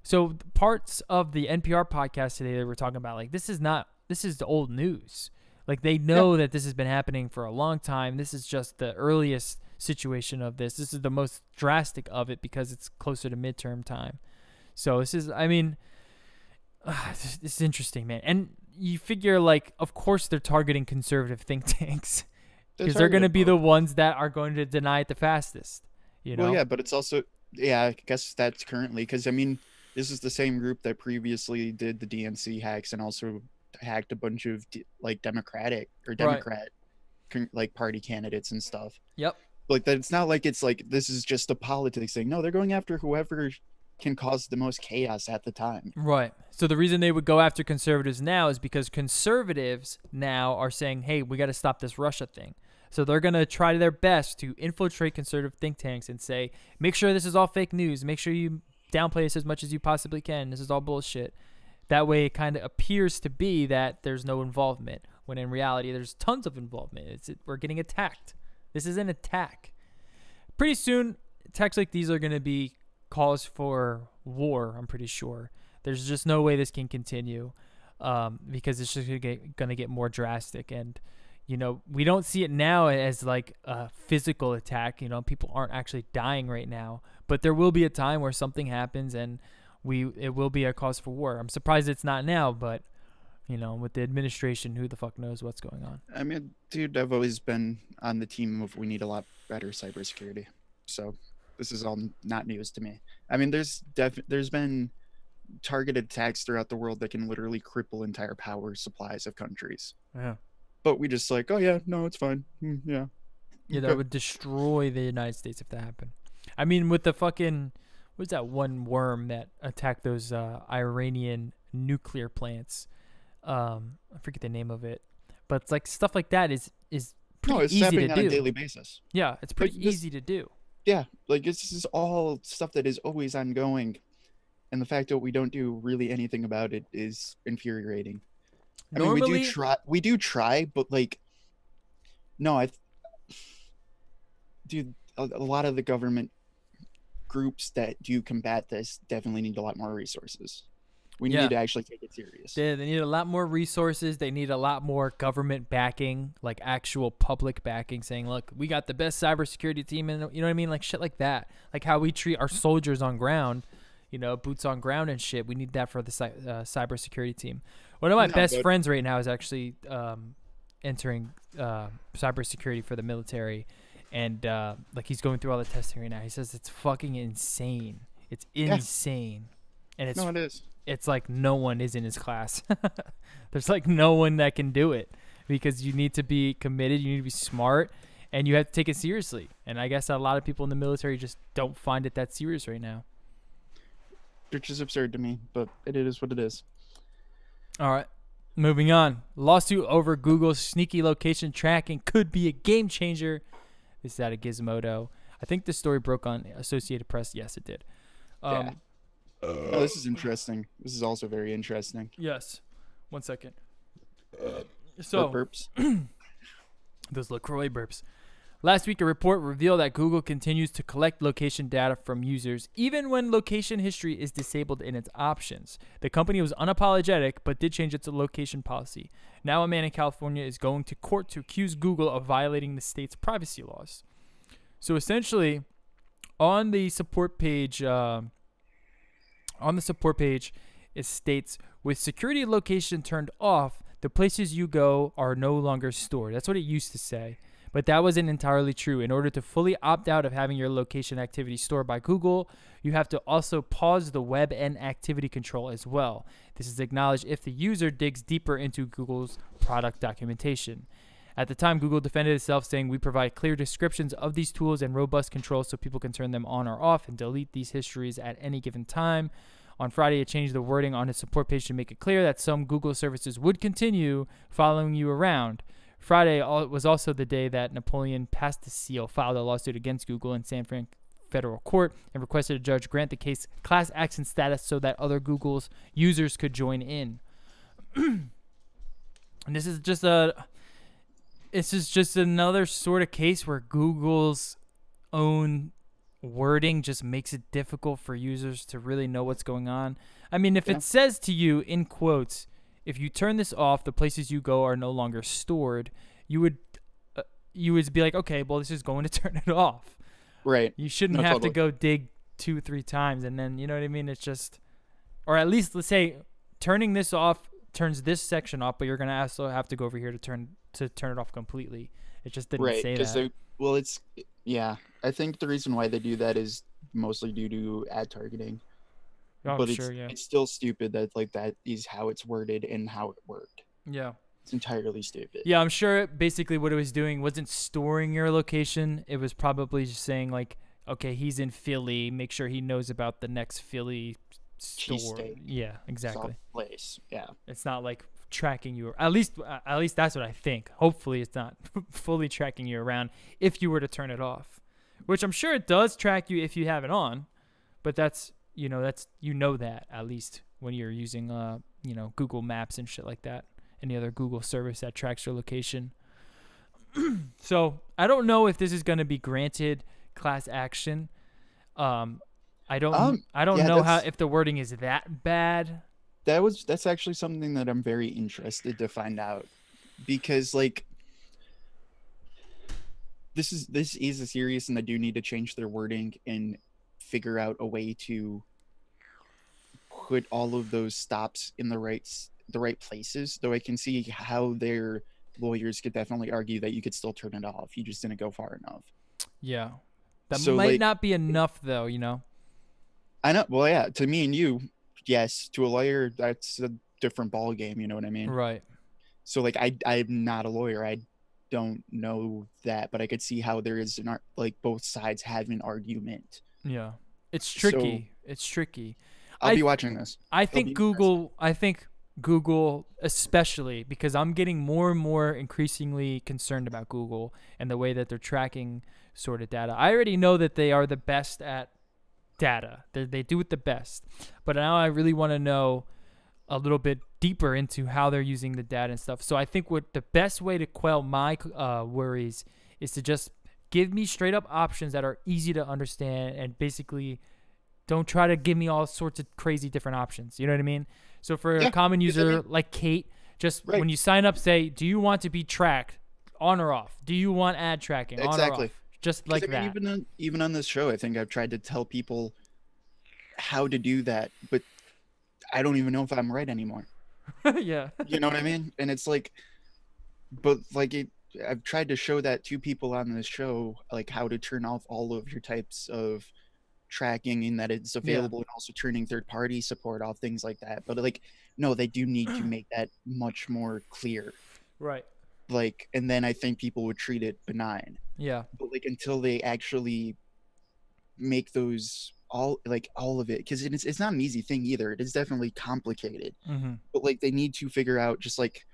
S1: So parts of the NPR podcast today, they were talking about, this is the old news. Like, they know that this has been happening for a long time. This is just the earliest situation of this. This is the most drastic of it because it's closer to midterm time. So this is, it's interesting, man. And you figure, of course they're targeting conservative think tanks because they're going to be the ones that are going to deny it the fastest,
S2: Well, yeah, but it's also, I guess that's currently, because, this is the same group that previously did the DNC hacks and also hacked a bunch of Democrat party candidates and stuff.
S1: Yep.
S2: That it's not like it's this is just a politics thing. No, they're going after whoever can cause the most chaos at the time.
S1: Right. So the reason they would go after conservatives now is because conservatives now are saying, hey, we got to stop this Russia thing. So they're going to try their best to infiltrate conservative think tanks and say, make sure this is all fake news. Make sure you downplay this as much as you possibly can. This is all bullshit. That way it kind of appears to be that there's no involvement, when in reality there's tons of involvement. We're getting attacked. This is an attack. Pretty soon, attacks like these are going to be calls for war, I'm pretty sure. There's just no way this can continue because it's just going to get more drastic. And, we don't see it now as a physical attack. People aren't actually dying right now. But there will be a time where something happens and it will be a cause for war. I'm surprised it's not now, but with the administration, who the fuck knows what's going on?
S2: Dude, I've always been on the team of we need a lot better cybersecurity. So this is all not news to me. There's been targeted attacks throughout the world that can literally cripple entire power supplies of countries.
S1: Yeah.
S2: But we just oh yeah, no, it's fine. Yeah.
S1: Yeah, that would destroy the United States if that happened. With the fucking, what's that one worm that attacked those Iranian nuclear plants? I forget the name of it, but it's stuff like that is pretty easy to do.
S2: It's happening on a daily basis.
S1: Yeah, it's pretty easy to do.
S2: Yeah, this is all stuff that is always ongoing, and the fact that we don't do really anything about it is infuriating.
S1: Normally,
S2: we do try, but no, dude, a lot of the government groups that do combat this definitely need a lot more resources. We need to actually take it serious.
S1: They need a lot more resources. They need a lot more government backing, actual public backing, saying, look, we got the best cybersecurity team. And you know what I mean? Shit like that. How we treat our soldiers on ground, boots on ground and shit. We need that for the cybersecurity team. One of my best friends right now is actually entering cybersecurity for the military. And he's going through all the testing right now. He says it's fucking insane. It's insane. And it is. It's no one is in his class. There's no one that can do it because you need to be committed. You need to be smart and you have to take it seriously. And I guess a lot of people in the military just don't find it that serious right now.
S2: Which is absurd to me, but it is what it is.
S1: All right. Moving on. Lawsuit over Google's sneaky location tracking could be a game changer. This is out of Gizmodo. I think this story broke on Associated Press. Yes, it did.
S2: This is interesting. This is also very interesting.
S1: Yes. 1 second. So,
S2: burps.
S1: Those LaCroix burps. Last week, a report revealed that Google continues to collect location data from users even when location history is disabled in its options. The company was unapologetic but did change its location policy. Now a man in California is going to court to accuse Google of violating the state's privacy laws. So essentially, on the support page On the support page, it states, with security location turned off, the places you go are no longer stored. That's what it used to say. But that wasn't entirely true. In order to fully opt out of having your location activity stored by Google, you have to also pause the web and activity control as well. This is acknowledged if the user digs deeper into Google's product documentation. At the time, Google defended itself, saying, we provide clear descriptions of these tools and robust controls so people can turn them on or off and delete these histories at any given time. On Friday, it changed the wording on its support page to make it clear that some Google services would continue following you around. Friday was also the day that Napoleon Pasticcio filed a lawsuit against Google in San Fran federal court and requested a judge grant the case class action status so that other Google's users could join in. And this is just another sort of case where Google's own wording just makes it difficult for users to really know what's going on. I mean, if it says to you in quotes, if you turn this off, the places you go are no longer stored, you would be like, okay, well, this is going to turn it off.
S2: Right.
S1: You shouldn't have to go dig 2-3 times, and then, you know what I mean? It's just, or at least let's say turning this off turns this section off, but you're going to also have to go over here to turn it off completely. It just didn't say that.
S2: Well, I think the reason why they do that is mostly due to ad targeting.
S1: Oh,
S2: but
S1: sure,
S2: it's still stupid that like that is how it's worded and how it worked.
S1: Yeah.
S2: It's entirely stupid.
S1: Yeah, I'm sure basically what it was doing wasn't storing your location. It was probably just saying like, okay, he's in Philly. Make sure he knows about the next Philly store.
S2: Cheesesteak.
S1: Yeah, exactly.
S2: Place. Yeah.
S1: It's not like tracking you. At least that's what I think. Hopefully it's not fully tracking you around if you were to turn it off, which I'm sure it does track you if you have it on, but that's that at least when you're using Google Maps and shit like that, any other Google service that tracks your location. So I don't know if this is going to be granted class action. I don't know if the wording is that bad.
S2: That's actually something that I'm very interested to find out, because like this is serious, and they do need to change their wording and figure out a way to put all of those stops in the right places. Though I can see how their lawyers could definitely argue that you could still turn it off. You just didn't go far enough.
S1: Yeah, that might not be enough, though.
S2: I know. Well, yeah. To me and you, yes. To a lawyer, that's a different ball game. You know what I mean?
S1: Right.
S2: So like, I'm not a lawyer. I don't know that, but I could see how there is like both sides have an argument.
S1: Yeah, it's tricky. It's tricky.
S2: I'll be watching this.
S1: I think Google, especially because I'm getting more and more increasingly concerned about Google and the way that they're tracking sort of data. I already know that they are the best at data. They do it the best. But now I really want to know a little bit deeper into how they're using the data and stuff. So I think what the best way to quell my worries is to just give me straight up options that are easy to understand, and basically don't try to give me all sorts of crazy different options. You know what I mean? So for a common user like Kate, just when you sign up, say, do you want to be tracked on or off? Do you want ad tracking on or off? Just like that.
S2: Even on this show, I think I've tried to tell people how to do that, but I don't even know if I'm right anymore.
S1: Yeah.
S2: You know what I mean? And it's like, but like I've tried to show that to people on this show, like how to turn off all of your types of tracking and that it's available, and also turning third-party support off, things like that. But like, no, they do need to make that much more clear.
S1: Right.
S2: Like, and then I think people would treat it benign.
S1: Yeah.
S2: But like, until they actually make those all of it, because it's not an easy thing either. It is definitely complicated.
S1: Mm-hmm.
S2: But like, they need to figure out, just like,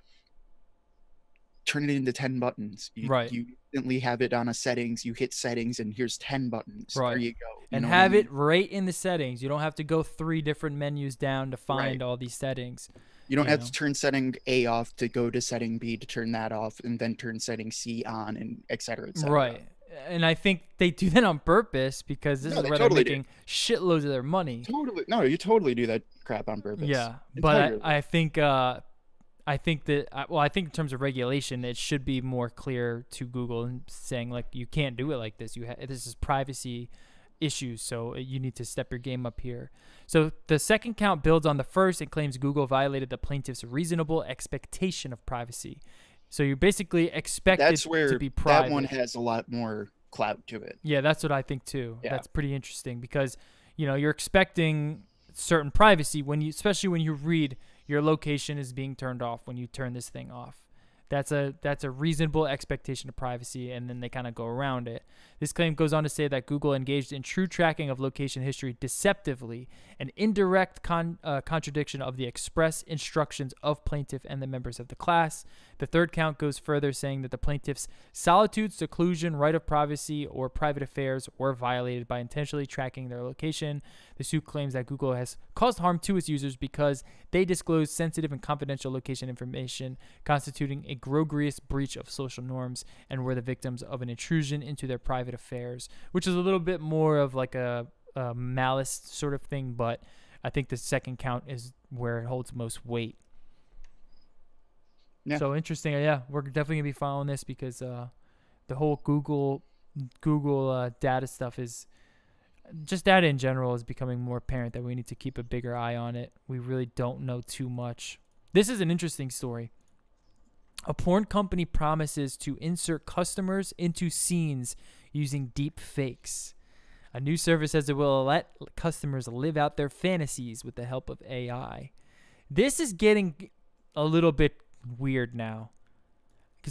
S2: turn it into 10 buttons. You instantly have it on a settings. You hit settings, and here's 10 buttons. Right. There you go.
S1: And have it right in the settings. You don't have to go 3 different menus down to find all these settings.
S2: You don't have to turn setting A off to go to setting B to turn that off, and then turn setting C on, and et cetera, et cetera. Right.
S1: And I think they do that on purpose, because this is where they're making shitloads of their money.
S2: Totally. No, you totally do that crap on purpose.
S1: Yeah. But I think in terms of regulation, it should be more clear to Google and saying, like, you can't do it like this. This is privacy issues. So you need to step your game up here. So the second count builds on the first and claims Google violated the plaintiff's reasonable expectation of privacy. So you're basically expected
S2: That's
S1: to
S2: where
S1: be private.
S2: that one has a lot more clout to it.
S1: Yeah, that's what I think too.
S2: Yeah.
S1: That's pretty interesting because, you know, you're expecting certain privacy when you, especially when you read your location is being turned off when you turn this thing off. That's a reasonable expectation of privacy, and then they kind of go around it. This claim goes on to say that Google engaged in true tracking of location history deceptively, an indirect contradiction of the express instructions of plaintiff and the members of the class. The third count goes further, saying that the plaintiff's solitude, seclusion, right of privacy, or private affairs were violated by intentionally tracking their location. The suit claims that Google has caused harm to its users because they disclose sensitive and confidential location information, constituting a egregious breach of social norms, and were the victims of an intrusion into their private affairs, which is a little bit more of like a malice sort of thing, but I think the second count is where it holds most weight. Yeah. So interesting. Yeah, we're definitely gonna be following this because the whole Google data stuff is just data in general is becoming more apparent that we need to keep a bigger eye on it. We really don't know too much. This is an interesting story. A porn company promises to insert customers into scenes using deep fakes. A new service says it will let customers live out their fantasies with the help of AI. This is getting a little bit weird now.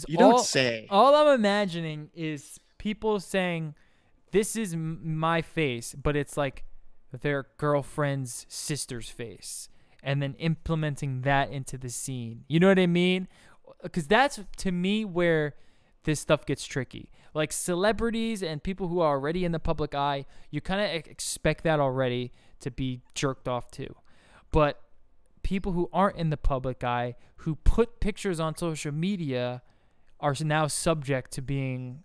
S2: You don't say.
S1: All I'm imagining is people saying, this is my face, but it's like their girlfriend's sister's face, and then implementing that into the scene. You know what I mean? Because that's, to me, where this stuff gets tricky. Like celebrities and people who are already in the public eye, you kind of expect that already to be jerked off to. But people who aren't in the public eye, who put pictures on social media, are now subject to being,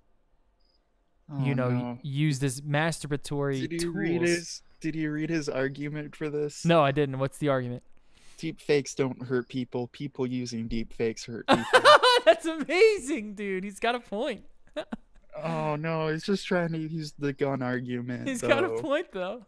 S1: used as masturbatory tools.
S2: Did you read his argument for this?
S1: No, I didn't. What's the argument?
S2: Deep fakes don't hurt people. People using deep fakes hurt people.
S1: That's amazing, dude. He's got a point.
S2: Oh, no. He's just trying to use the gun argument.
S1: He's got a point, though.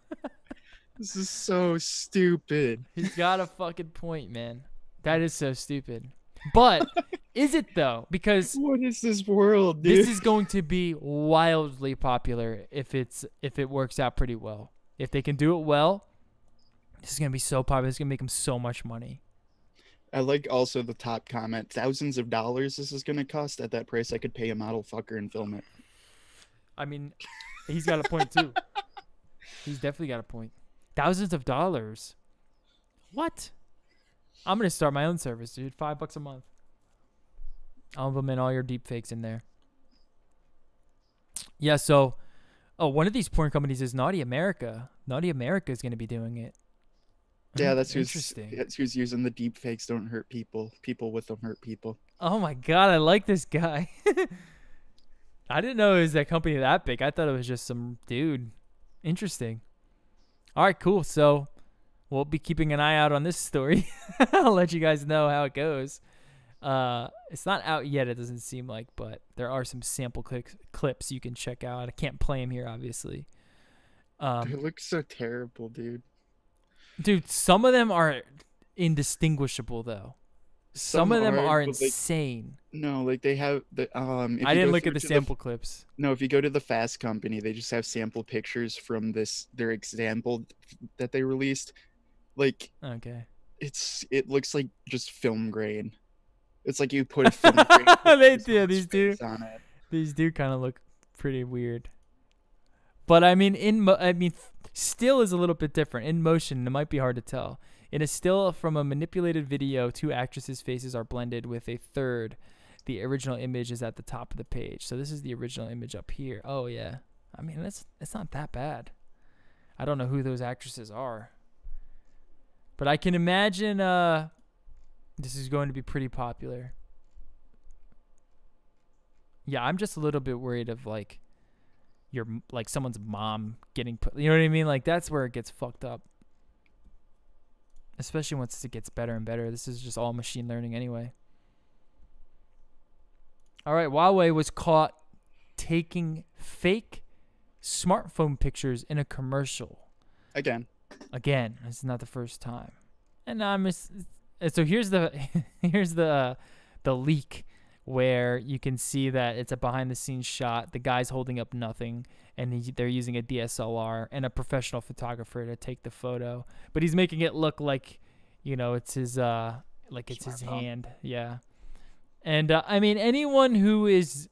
S2: This is so stupid.
S1: He's got a fucking point, man. That is so stupid. But is it, though? Because
S2: what is this world, dude?
S1: This is going to be wildly popular if it works out pretty well. If they can do it well, this is going to be so popular. It's going to make them so much money.
S2: I like also the top comment. Thousands of dollars this is going to cost. At that price, I could pay a model fucker and film it.
S1: I mean, he's got a point, too. He's definitely got a point. Thousands of dollars. What? I'm going to start my own service, dude. $5 a month. I'll implement all your deep fakes in there. Yeah, so... Oh, one of these porn companies is Naughty America. Naughty America is going to be doing it.
S2: Yeah, that's
S1: interesting.
S2: Who's using the deep fakes don't hurt people. People with them hurt people.
S1: Oh my god, I like this guy. I didn't know it was that company that big. I thought it was just some dude. Interesting. All right, cool. So we'll be keeping an eye out on this story. I'll let you guys know how it goes. It's not out yet, it doesn't seem like, but there are some sample clips you can check out. I can't play them here, obviously.
S2: They look so terrible, dude.
S1: Dude, some of them are indistinguishable, though. Some of them are insane.
S2: They have the
S1: I didn't look at the sample clips.
S2: No, if you go to the Fast Company, they just have sample pictures from their example that they released. Like,
S1: okay,
S2: it looks like just film grain. It's like you put a film grain.
S1: They do. These do kind of look pretty weird. But I mean, still is a little bit different. In motion, it might be hard to tell. In a still from a manipulated video, two actresses' faces are blended with a third. The original image is at the top of the page. So this is the original image up here. Oh yeah. I mean, it's not that bad. I don't know who those actresses are. But I can imagine this is going to be pretty popular. Yeah, I'm just a little bit worried of like someone's mom getting put, you know what I mean? Like that's where it gets fucked up. Especially once it gets better and better. This is just all machine learning anyway. All right, Huawei was caught taking fake smartphone pictures in a commercial.
S2: Again.
S1: Again, this is not the first time. And so here's the here's the leak where you can see that it's a behind the scenes shot. The guy's holding up nothing, and they're using a DSLR and a professional photographer to take the photo. But he's making it look like, it's his like it's his hand. Yeah. And I mean, anyone who is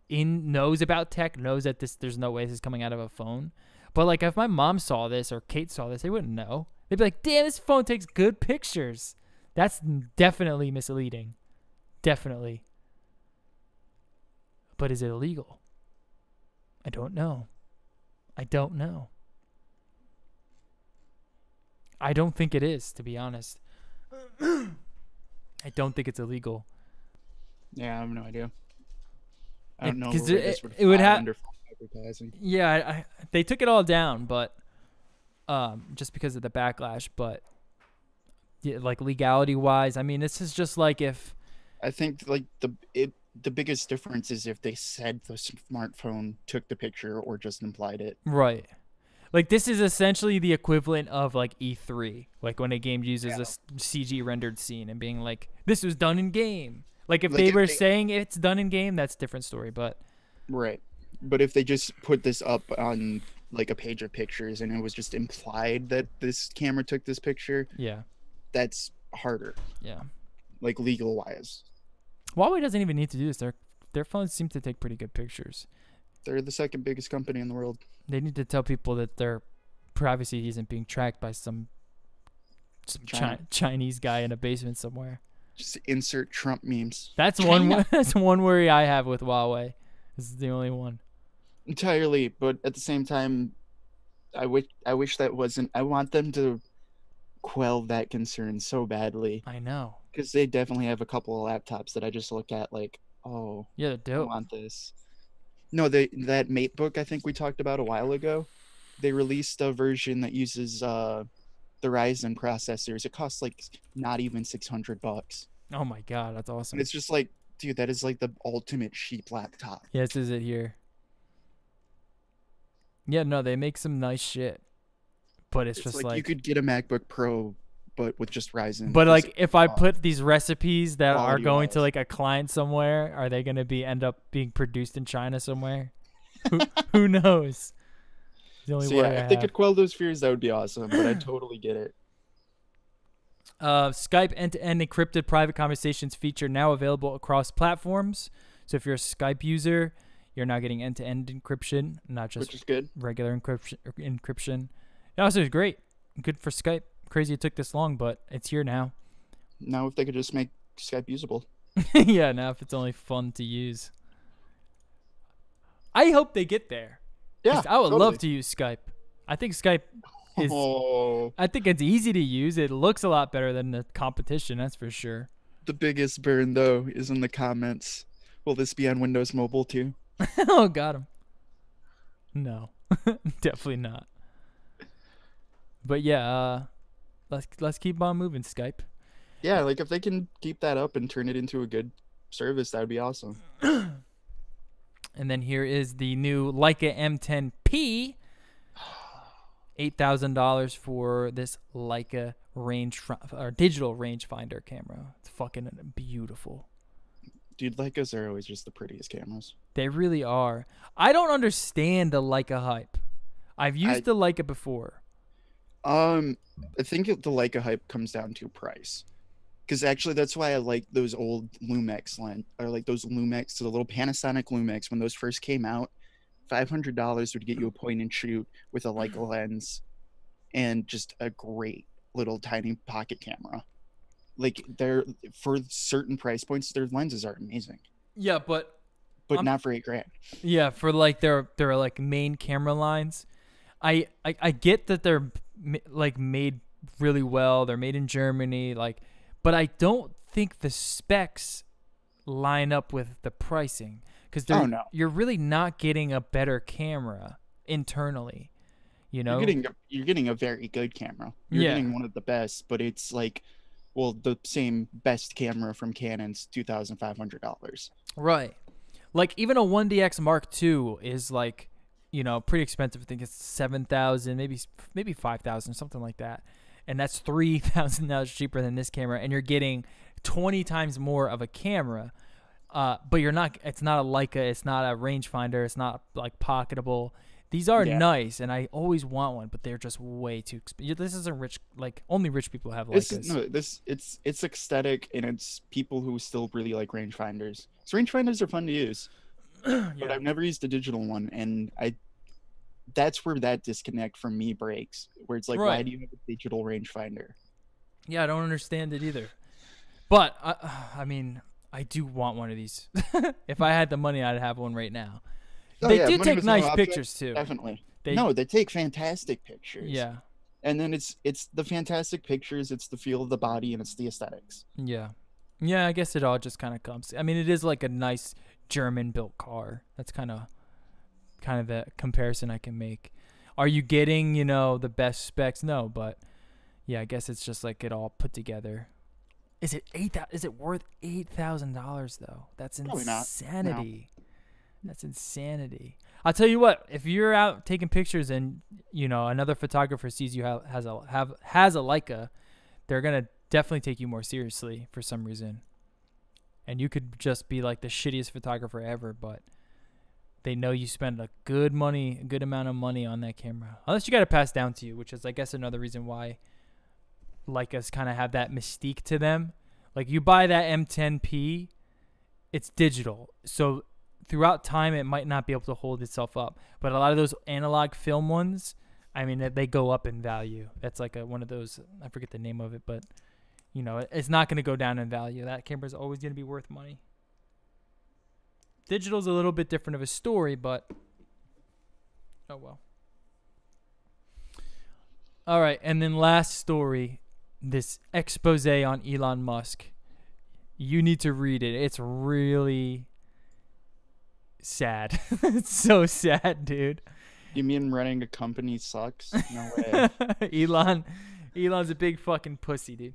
S1: knows about tech knows that there's no way this is coming out of a phone. But like, if my mom saw this or Kate saw this, they wouldn't know. They'd be like, "Damn, this phone takes good pictures." That's definitely misleading. Definitely. But is it illegal? I don't know. I don't know. I don't think it is, to be honest. I don't think it's illegal.
S2: Yeah, I have no idea. I don't know
S1: because
S2: where this
S1: it would have
S2: under advertising.
S1: Yeah, they took it all down, but just because of the backlash. But yeah, like legality wise, I mean, this is just like if
S2: I think like the biggest difference is if they said the smartphone took the picture or just implied it.
S1: right. Like, this is essentially the equivalent of like E3, like when a game uses a CG rendered scene and being like, "This was done in game." Like, if they were saying it's done in game, that's a different story. But
S2: right. But if they just put this up on like a page of pictures and it was just implied that this camera took this picture,
S1: yeah,
S2: that's harder.
S1: Yeah.
S2: Like legal wise.
S1: Huawei doesn't even need to do this. Their phones seem to take pretty good pictures.
S2: They're the second biggest company in the world.
S1: They need to tell people that their privacy isn't being tracked by some Chinese guy in a basement somewhere.
S2: Just insert Trump memes.
S1: That's one. That's one worry I have with Huawei. This is the only one.
S2: Entirely, but at the same time, I wish that wasn't. I want them to quell that concern so badly.
S1: I know.
S2: Because they definitely have a couple of laptops that I just look at like, oh,
S1: yeah, they're dope.
S2: I want this. No, that MateBook I think we talked about a while ago, they released a version that uses the Ryzen processors. It costs like not even $600.
S1: Oh my god, that's awesome.
S2: And it's just like, dude, that is like the ultimate cheap laptop.
S1: Yeah, this is it here. Yeah, no, they make some nice shit, but it's just like
S2: you could get a MacBook Pro, but with just Ryzen.
S1: But like, if I put these recipes that are going
S2: wise.
S1: to like a client somewhere, are they gonna end up being produced in China somewhere? Who knows? The only
S2: so yeah, if they could quell those fears, that would be awesome. But I totally get it.
S1: Skype end-to-end encrypted private conversations feature now available across platforms. So if you're a Skype user, you're now getting end-to-end encryption, not just
S2: which is good.
S1: Regular encryption. It also is great. Good for Skype. Crazy it took this long, but it's here now.
S2: Now if they could just make Skype usable.
S1: Yeah, now if it's only fun to use. I hope they get there.
S2: Yeah,
S1: I would love to use Skype. I think Skype is... I think it's easy to use. It looks a lot better than the competition, that's for sure.
S2: The biggest burn, though, is in the comments. Will this be on Windows Mobile, too?
S1: Oh, got him. No, definitely not. But yeah, let's keep on moving, Skype.
S2: Yeah, like if they can keep that up and turn it into a good service, that would be awesome.
S1: And then here is the new Leica M10P. $8,000 for this Leica digital rangefinder camera. It's fucking beautiful.
S2: Dude, Leicas are always just the prettiest cameras.
S1: They really are. I don't understand the Leica hype. I've used the Leica before.
S2: I think the Leica hype comes down to price. Because actually, that's why I like those old Lumix or like those Lumix, so the little Panasonic Lumix. When those first came out, $500 would get you a point and shoot with a Leica lens, and just a great little tiny pocket camera. Like they're for certain price points, their lenses are amazing.
S1: Yeah, but
S2: not for $8,000.
S1: Yeah, for like their like main camera lines, I get that they're like made really well. They're made in Germany, like. But I don't think the specs line up with the pricing because you're really not getting a better camera internally. You know,
S2: you're getting a very good camera. You're getting one of the best, but it's like, well, the same best camera from Canon's $2,500.
S1: Right. Like even a 1DX Mark II is like pretty expensive. I think it's 7,000, maybe 5,000, something like that. And that's $3,000 cheaper than this camera, and you're getting 20 times more of a camera. But you're not. It's not a Leica. It's not a rangefinder. It's not like pocketable. These are nice, and I always want one, but they're just way too expensive. This isn't rich. Like only rich people have Leicas.
S2: It's aesthetic, and it's people who still really like rangefinders. So rangefinders are fun to use, but I've never used a digital one, and that's where that disconnect from me breaks. Where it's like, why do you have a digital rangefinder?
S1: Yeah, I don't understand it either. But I mean, I do want one of these. If I had the money, I'd have one right now. They do take nice pictures too.
S2: Definitely. They take fantastic pictures.
S1: Yeah.
S2: And then it's the fantastic pictures, it's the feel of the body, and it's the aesthetics.
S1: Yeah. Yeah, I guess it all just kind of comes. I mean, it is like a nice German-built car. That's kind of the comparison I can make. Are you getting, the best specs? No, but yeah, I guess it's just like it all put together. Is it worth $8,000 though? That's insanity. No. That's insanity. I'll tell you what. If you're out taking pictures and another photographer sees you has a Leica, they're gonna definitely take you more seriously for some reason. And you could just be like the shittiest photographer ever, but they know you spend a good amount of money on that camera. Unless you got to pass down to you, which is I guess another reason why Leicas kind of have that mystique to them. Like you buy that M10P, it's digital, so throughout time it might not be able to hold itself up. But a lot of those analog film ones, I mean, they go up in value. That's like one of those, I forget the name of it, but it's not going to go down in value. That camera is always going to be worth money. Digital's a little bit different of a story, but oh well. All right, and then last story, this expose on Elon Musk. You need to read it. It's really sad. It's so sad, dude.
S2: You mean running a company sucks? No way.
S1: Elon's a big fucking pussy, dude.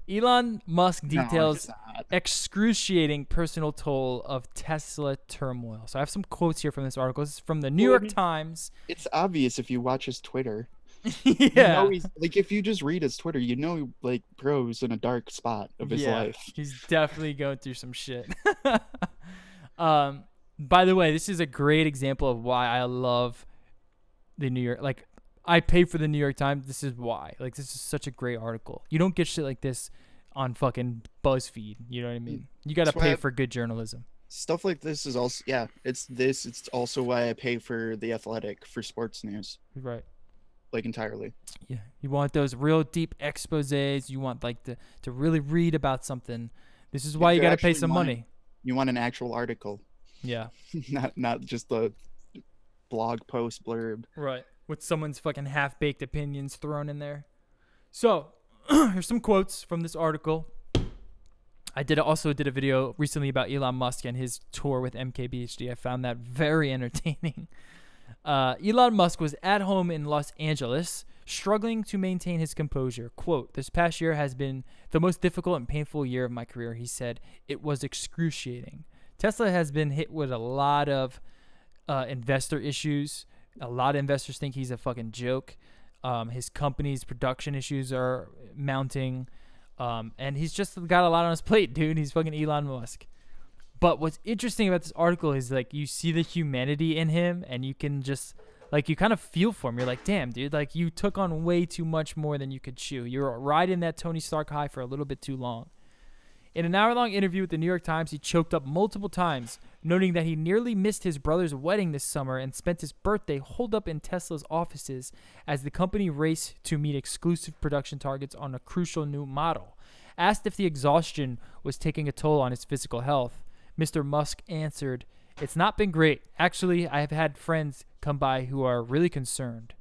S1: Elon Musk details excruciating personal toll of Tesla turmoil. So I have some quotes here from this article. This is from the New York Times.
S2: It's obvious if you watch his Twitter.
S1: Yeah.
S2: He's, like, if you just read his Twitter, like, bro's in a dark spot of his life.
S1: He's definitely going through some shit. By the way, this is a great example of why I love the New York. Like, I pay for the New York Times. This is why. Like, this is such a great article. You don't get shit like this on fucking BuzzFeed. You know what I mean? You got to pay for good journalism.
S2: Stuff like this is also, it's also why I pay for The Athletic for sports news.
S1: Right.
S2: Like, entirely.
S1: Yeah. You want those real deep exposés. You want, like, to really read about something. This is why you got to pay some money.
S2: You want an actual article.
S1: Yeah.
S2: not just a blog post blurb.
S1: Right. With someone's fucking half-baked opinions thrown in there. So, here's some quotes from this article. I also did a video recently about Elon Musk and his tour with MKBHD. I found that very entertaining. Elon Musk was at home in Los Angeles, struggling to maintain his composure. Quote, "This past year has been the most difficult and painful year of my career," he said. "It was excruciating." Tesla has been hit with a lot of investor issues. A lot of investors think he's a fucking joke. His company's production issues are mounting. And he's just got a lot on his plate, dude. He's fucking Elon Musk. But what's interesting about this article is, like, you see the humanity in him, and you can just, like, you kind of feel for him. You're like, damn, dude, like, you took on way too much more than you could chew. You're riding that Tony Stark high for a little bit too long. In an hour-long interview with the New York Times, he choked up multiple times, noting that he nearly missed his brother's wedding this summer and spent his birthday holed up in Tesla's offices as the company raced to meet exclusive production targets on a crucial new model. Asked if the exhaustion was taking a toll on his physical health, Mr. Musk answered, "It's not been great. Actually, I have had friends come by who are really concerned."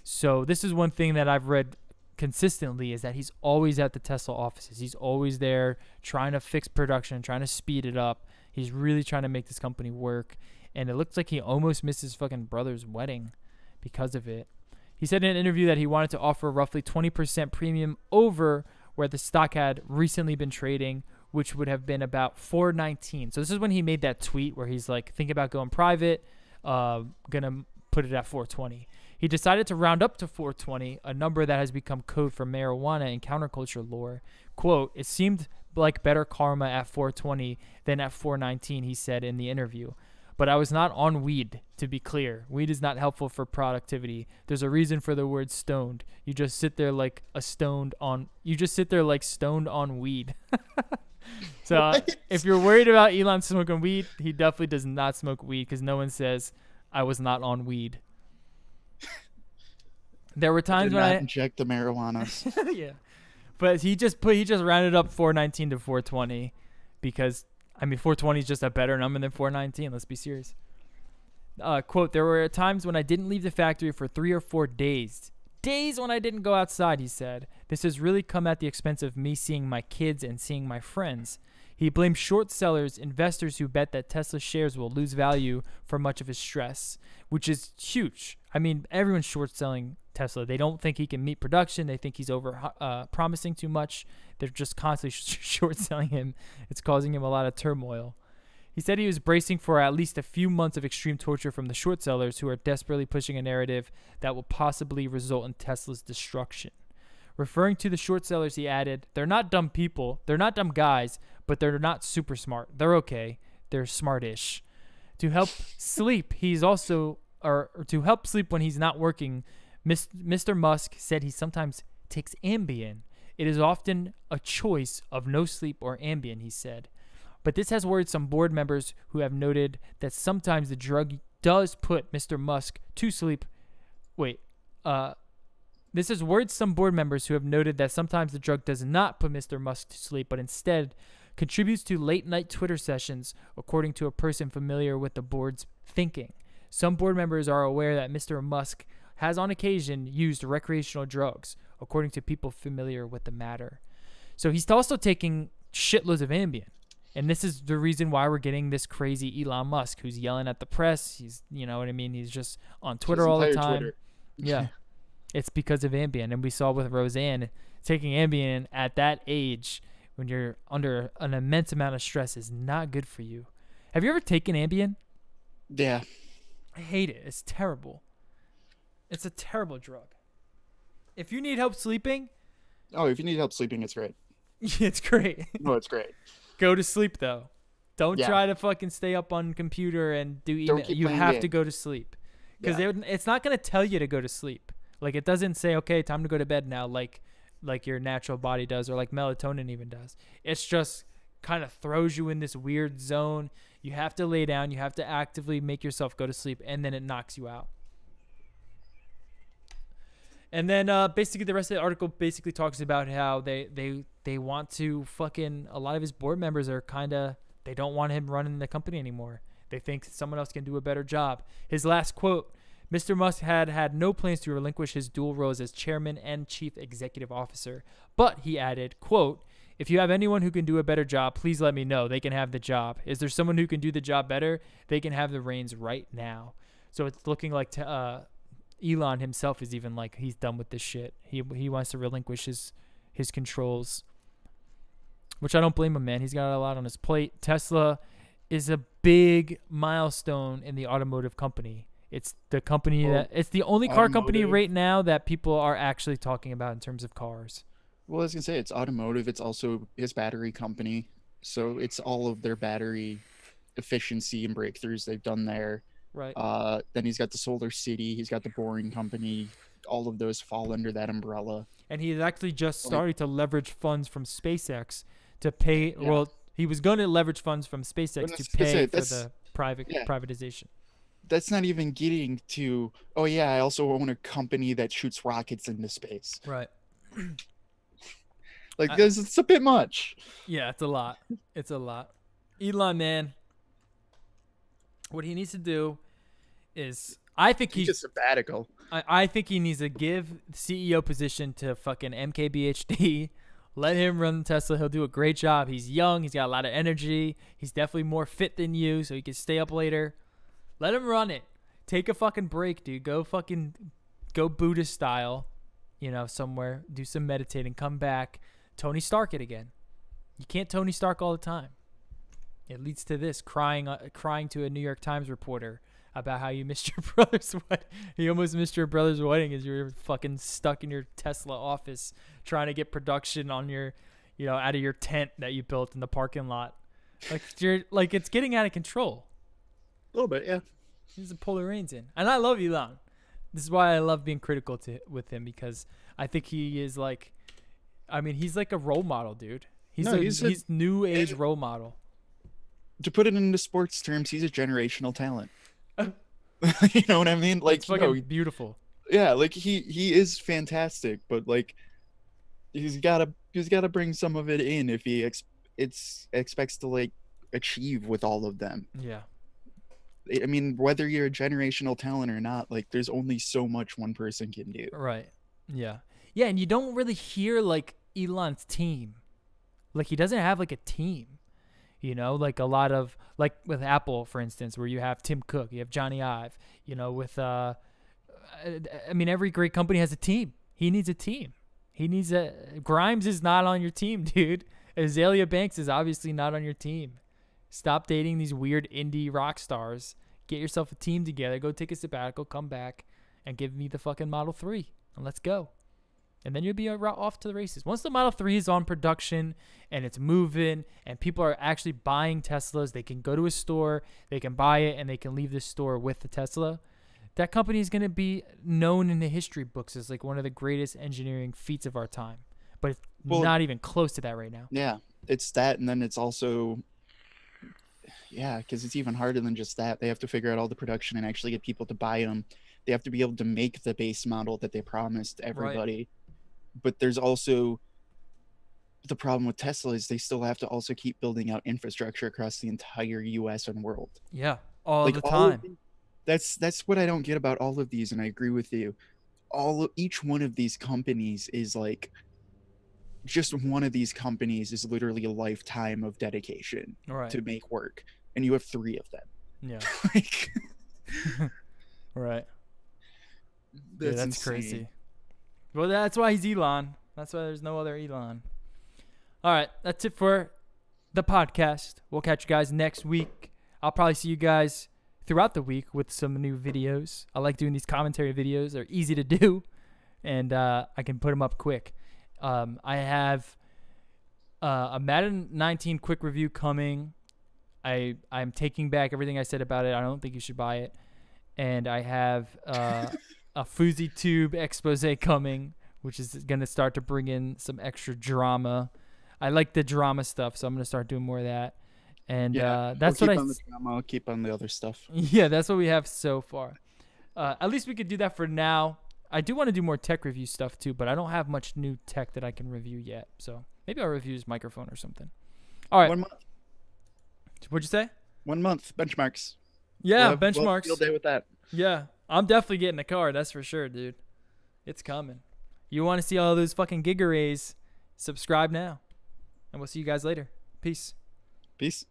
S1: So this is one thing that I've read consistently, is that he's always at the Tesla offices. He's always there trying to fix production, trying to speed it up. He's really trying to make this company work. And it looks like he almost missed his fucking brother's wedding because of it. He said in an interview that he wanted to offer roughly 20% premium over where the stock had recently been trading, which would have been about $4.19. So this is when he made that tweet where he's like, thinking about going private, gonna put it at 420. He decided to round up to 420, a number that has become code for marijuana and counterculture lore. Quote, "It seemed like better karma at 420 than at 419, he said in the interview. But I was not on weed, to be clear. Weed is not helpful for productivity. There's a reason for the word stoned. You just sit there like stoned on weed." So if you're worried about Elon smoking weed, he definitely does not smoke weed, because no one says I was not on weed. There were times when I
S2: inject the marijuana.
S1: yeah, but he just rounded up 419 to 420, because 420 is just a better number than 419. Let's be serious. Quote, "There were times when I didn't leave the factory for 3 or 4 days. Days when I didn't go outside," he said. "This has really come at the expense of me seeing my kids and seeing my friends." He blamed short sellers, investors who bet that Tesla shares will lose value, for much of his stress, which is huge. Everyone's short selling Tesla. They don't think he can meet production. They think he's over promising too much. They're just constantly short selling him. It's causing him a lot of turmoil. He said he was bracing for at least a few months of extreme torture from the short sellers, who are desperately pushing a narrative that will possibly result in Tesla's destruction. Referring to the short sellers, he added, "They're not dumb people. They're not dumb guys, but they're not super smart. They're okay. They're smartish." To help sleep, to help sleep when he's not working, Mr. Musk said he sometimes takes Ambien. "It is often a choice of no sleep or Ambien," he said. But this has worried some board members who have noted that sometimes the drug does put Mr. Musk to sleep. This has worried some board members who have noted that sometimes the drug does not put Mr. Musk to sleep, but instead contributes to late-night Twitter sessions, according to a person familiar with the board's thinking. Some board members are aware that Mr. Musk has on occasion used recreational drugs, according to people familiar with the matter. So he's also taking shitloads of Ambien. And this is the reason why we're getting this crazy Elon Musk who's yelling at the press. He's, you know what I mean? He's just on Twitter all the time. Twitter. Yeah. It's because of Ambien. And we saw with Roseanne, taking Ambien at that age when you're under an immense amount of stress is not good for you. Have you ever taken Ambien?
S2: Yeah.
S1: I hate it. It's terrible. It's a terrible drug. If you need help sleeping.
S2: Oh, if you need help sleeping, it's great.
S1: It's great.
S2: No, it's great.
S1: Go to sleep, though. Don't try to fucking stay up on computer and do email. You have to go to sleep. Because it's not going to tell you to go to sleep. Like, it doesn't say, okay, time to go to bed now, like your natural body does, or like melatonin even does. It's just kind of throws you in this weird zone. You have to lay down. You have to actively make yourself go to sleep, and then it knocks you out. And then basically the rest of the article basically talks about how they want to fucking, a lot of his board members are kind of, they don't want him running the company anymore. They think someone else can do a better job. His last quote, Mr. Musk had no plans to relinquish his dual roles as chairman and chief executive officer. But he added, quote, if you have anyone who can do a better job, please let me know. They can have the job. Is there someone who can do the job better? They can have the reins right now. So it's looking like Elon himself is even like he's done with this shit. He wants to relinquish his controls, which I don't blame him, man. He's got a lot on his plate. Tesla is a big milestone in the automotive company. It's the company it's the only car company right now that people are actually talking about in terms of cars.
S2: Well, I was gonna say it's automotive. It's also his battery company, so it's all of their battery efficiency and breakthroughs they've done there.
S1: Right.
S2: Then he's got the Solar City. He's got the Boring Company. All of those fall under that umbrella.
S1: And he's actually just started to leverage funds from SpaceX to pay. Yeah. Well, he was going to leverage funds from SpaceX to pay for the privatization.
S2: That's not even getting to, oh yeah, I also own a company that shoots rockets into space.
S1: Right.
S2: It's a bit much.
S1: Yeah, it's a lot. It's a lot. Elon, man. What he needs to do is, I think
S2: he's a sabbatical.
S1: I think he needs to give the CEO position to fucking MKBHD. Let him run Tesla. He'll do a great job. He's young. He's got a lot of energy. He's definitely more fit than you, so he can stay up later. Let him run it. Take a fucking break, dude. Go Buddhist style, somewhere. Do some meditating. Come back. Tony Stark it again. You can't Tony Stark all the time. It leads to this, crying to a New York Times reporter about how you missed your brother's wedding. You almost missed your brother's wedding as you were fucking stuck in your Tesla office trying to get production on your, out of your tent that you built in the parking lot. Like it's getting out of control.
S2: A little bit, yeah.
S1: He needs to pull the reins in. And I love Elon. This is why I love being critical with him, because I think he is like, he's like a role model, dude. He's new age role model.
S2: To put it into sports terms, he's a generational talent. You know what I mean? Like,
S1: it's fucking beautiful.
S2: Yeah, like he is fantastic, but like he's gotta bring some of it in if he expects to like achieve with all of them.
S1: Yeah.
S2: I mean, whether you're a generational talent or not, like there's only so much one person can do.
S1: Right. Yeah. Yeah, and you don't really hear like Elon's team. Like he doesn't have like a team. Like a lot of, like with Apple, for instance, where you have Tim Cook, you have Johnny Ive, with every great company has a team. He needs a team. Grimes is not on your team, dude. Azalea Banks is obviously not on your team. Stop dating these weird indie rock stars. Get yourself a team together. Go take a sabbatical. Come back and give me the fucking Model 3. And let's go. And then you'll be off to the races. Once the Model 3 is on production and it's moving and people are actually buying Teslas, they can go to a store, they can buy it, and they can leave the store with the Tesla. That company is going to be known in the history books as like one of the greatest engineering feats of our time. But it's not even close to that right now.
S2: Yeah, it's that, and then it's also... Yeah, because it's even harder than just that. They have to figure out all the production and actually get people to buy them. They have to be able to make the base model that they promised everybody. Right. But there's also the problem with Tesla is they still have to also keep building out infrastructure across the entire US and world.
S1: Yeah, all the time.
S2: That's what I don't get about all of these, and I agree with you. Each one of these companies is like, just one of these companies is literally a lifetime of dedication to make work, and you have 3 of them.
S1: Yeah. Right. That's crazy. Well, that's why he's Elon. That's why there's no other Elon. All right, that's it for the podcast. We'll catch you guys next week. I'll probably see you guys throughout the week with some new videos. I like doing these commentary videos. They're easy to do, and I can put them up quick. I have a Madden 19 quick review coming. I'm taking back everything I said about it. I don't think you should buy it. And I have a FouseyTube expose coming, which is going to start to bring in some extra drama. I like the drama stuff, so I'm going to start doing more of that. And that's what
S2: I'll keep on the other stuff.
S1: Yeah, that's what we have so far. At least we could do that for now. I do want to do more tech review stuff too, but I don't have much new tech that I can review yet. So maybe I'll review his microphone or something. All right.
S2: 1 month.
S1: What'd you say?
S2: 1 month benchmarks.
S1: Yeah, benchmarks.
S2: Field day with that.
S1: Yeah, I'm definitely getting a car. That's for sure, dude. It's coming. You want to see all those fucking giga rays? Subscribe now, and we'll see you guys later. Peace.
S2: Peace.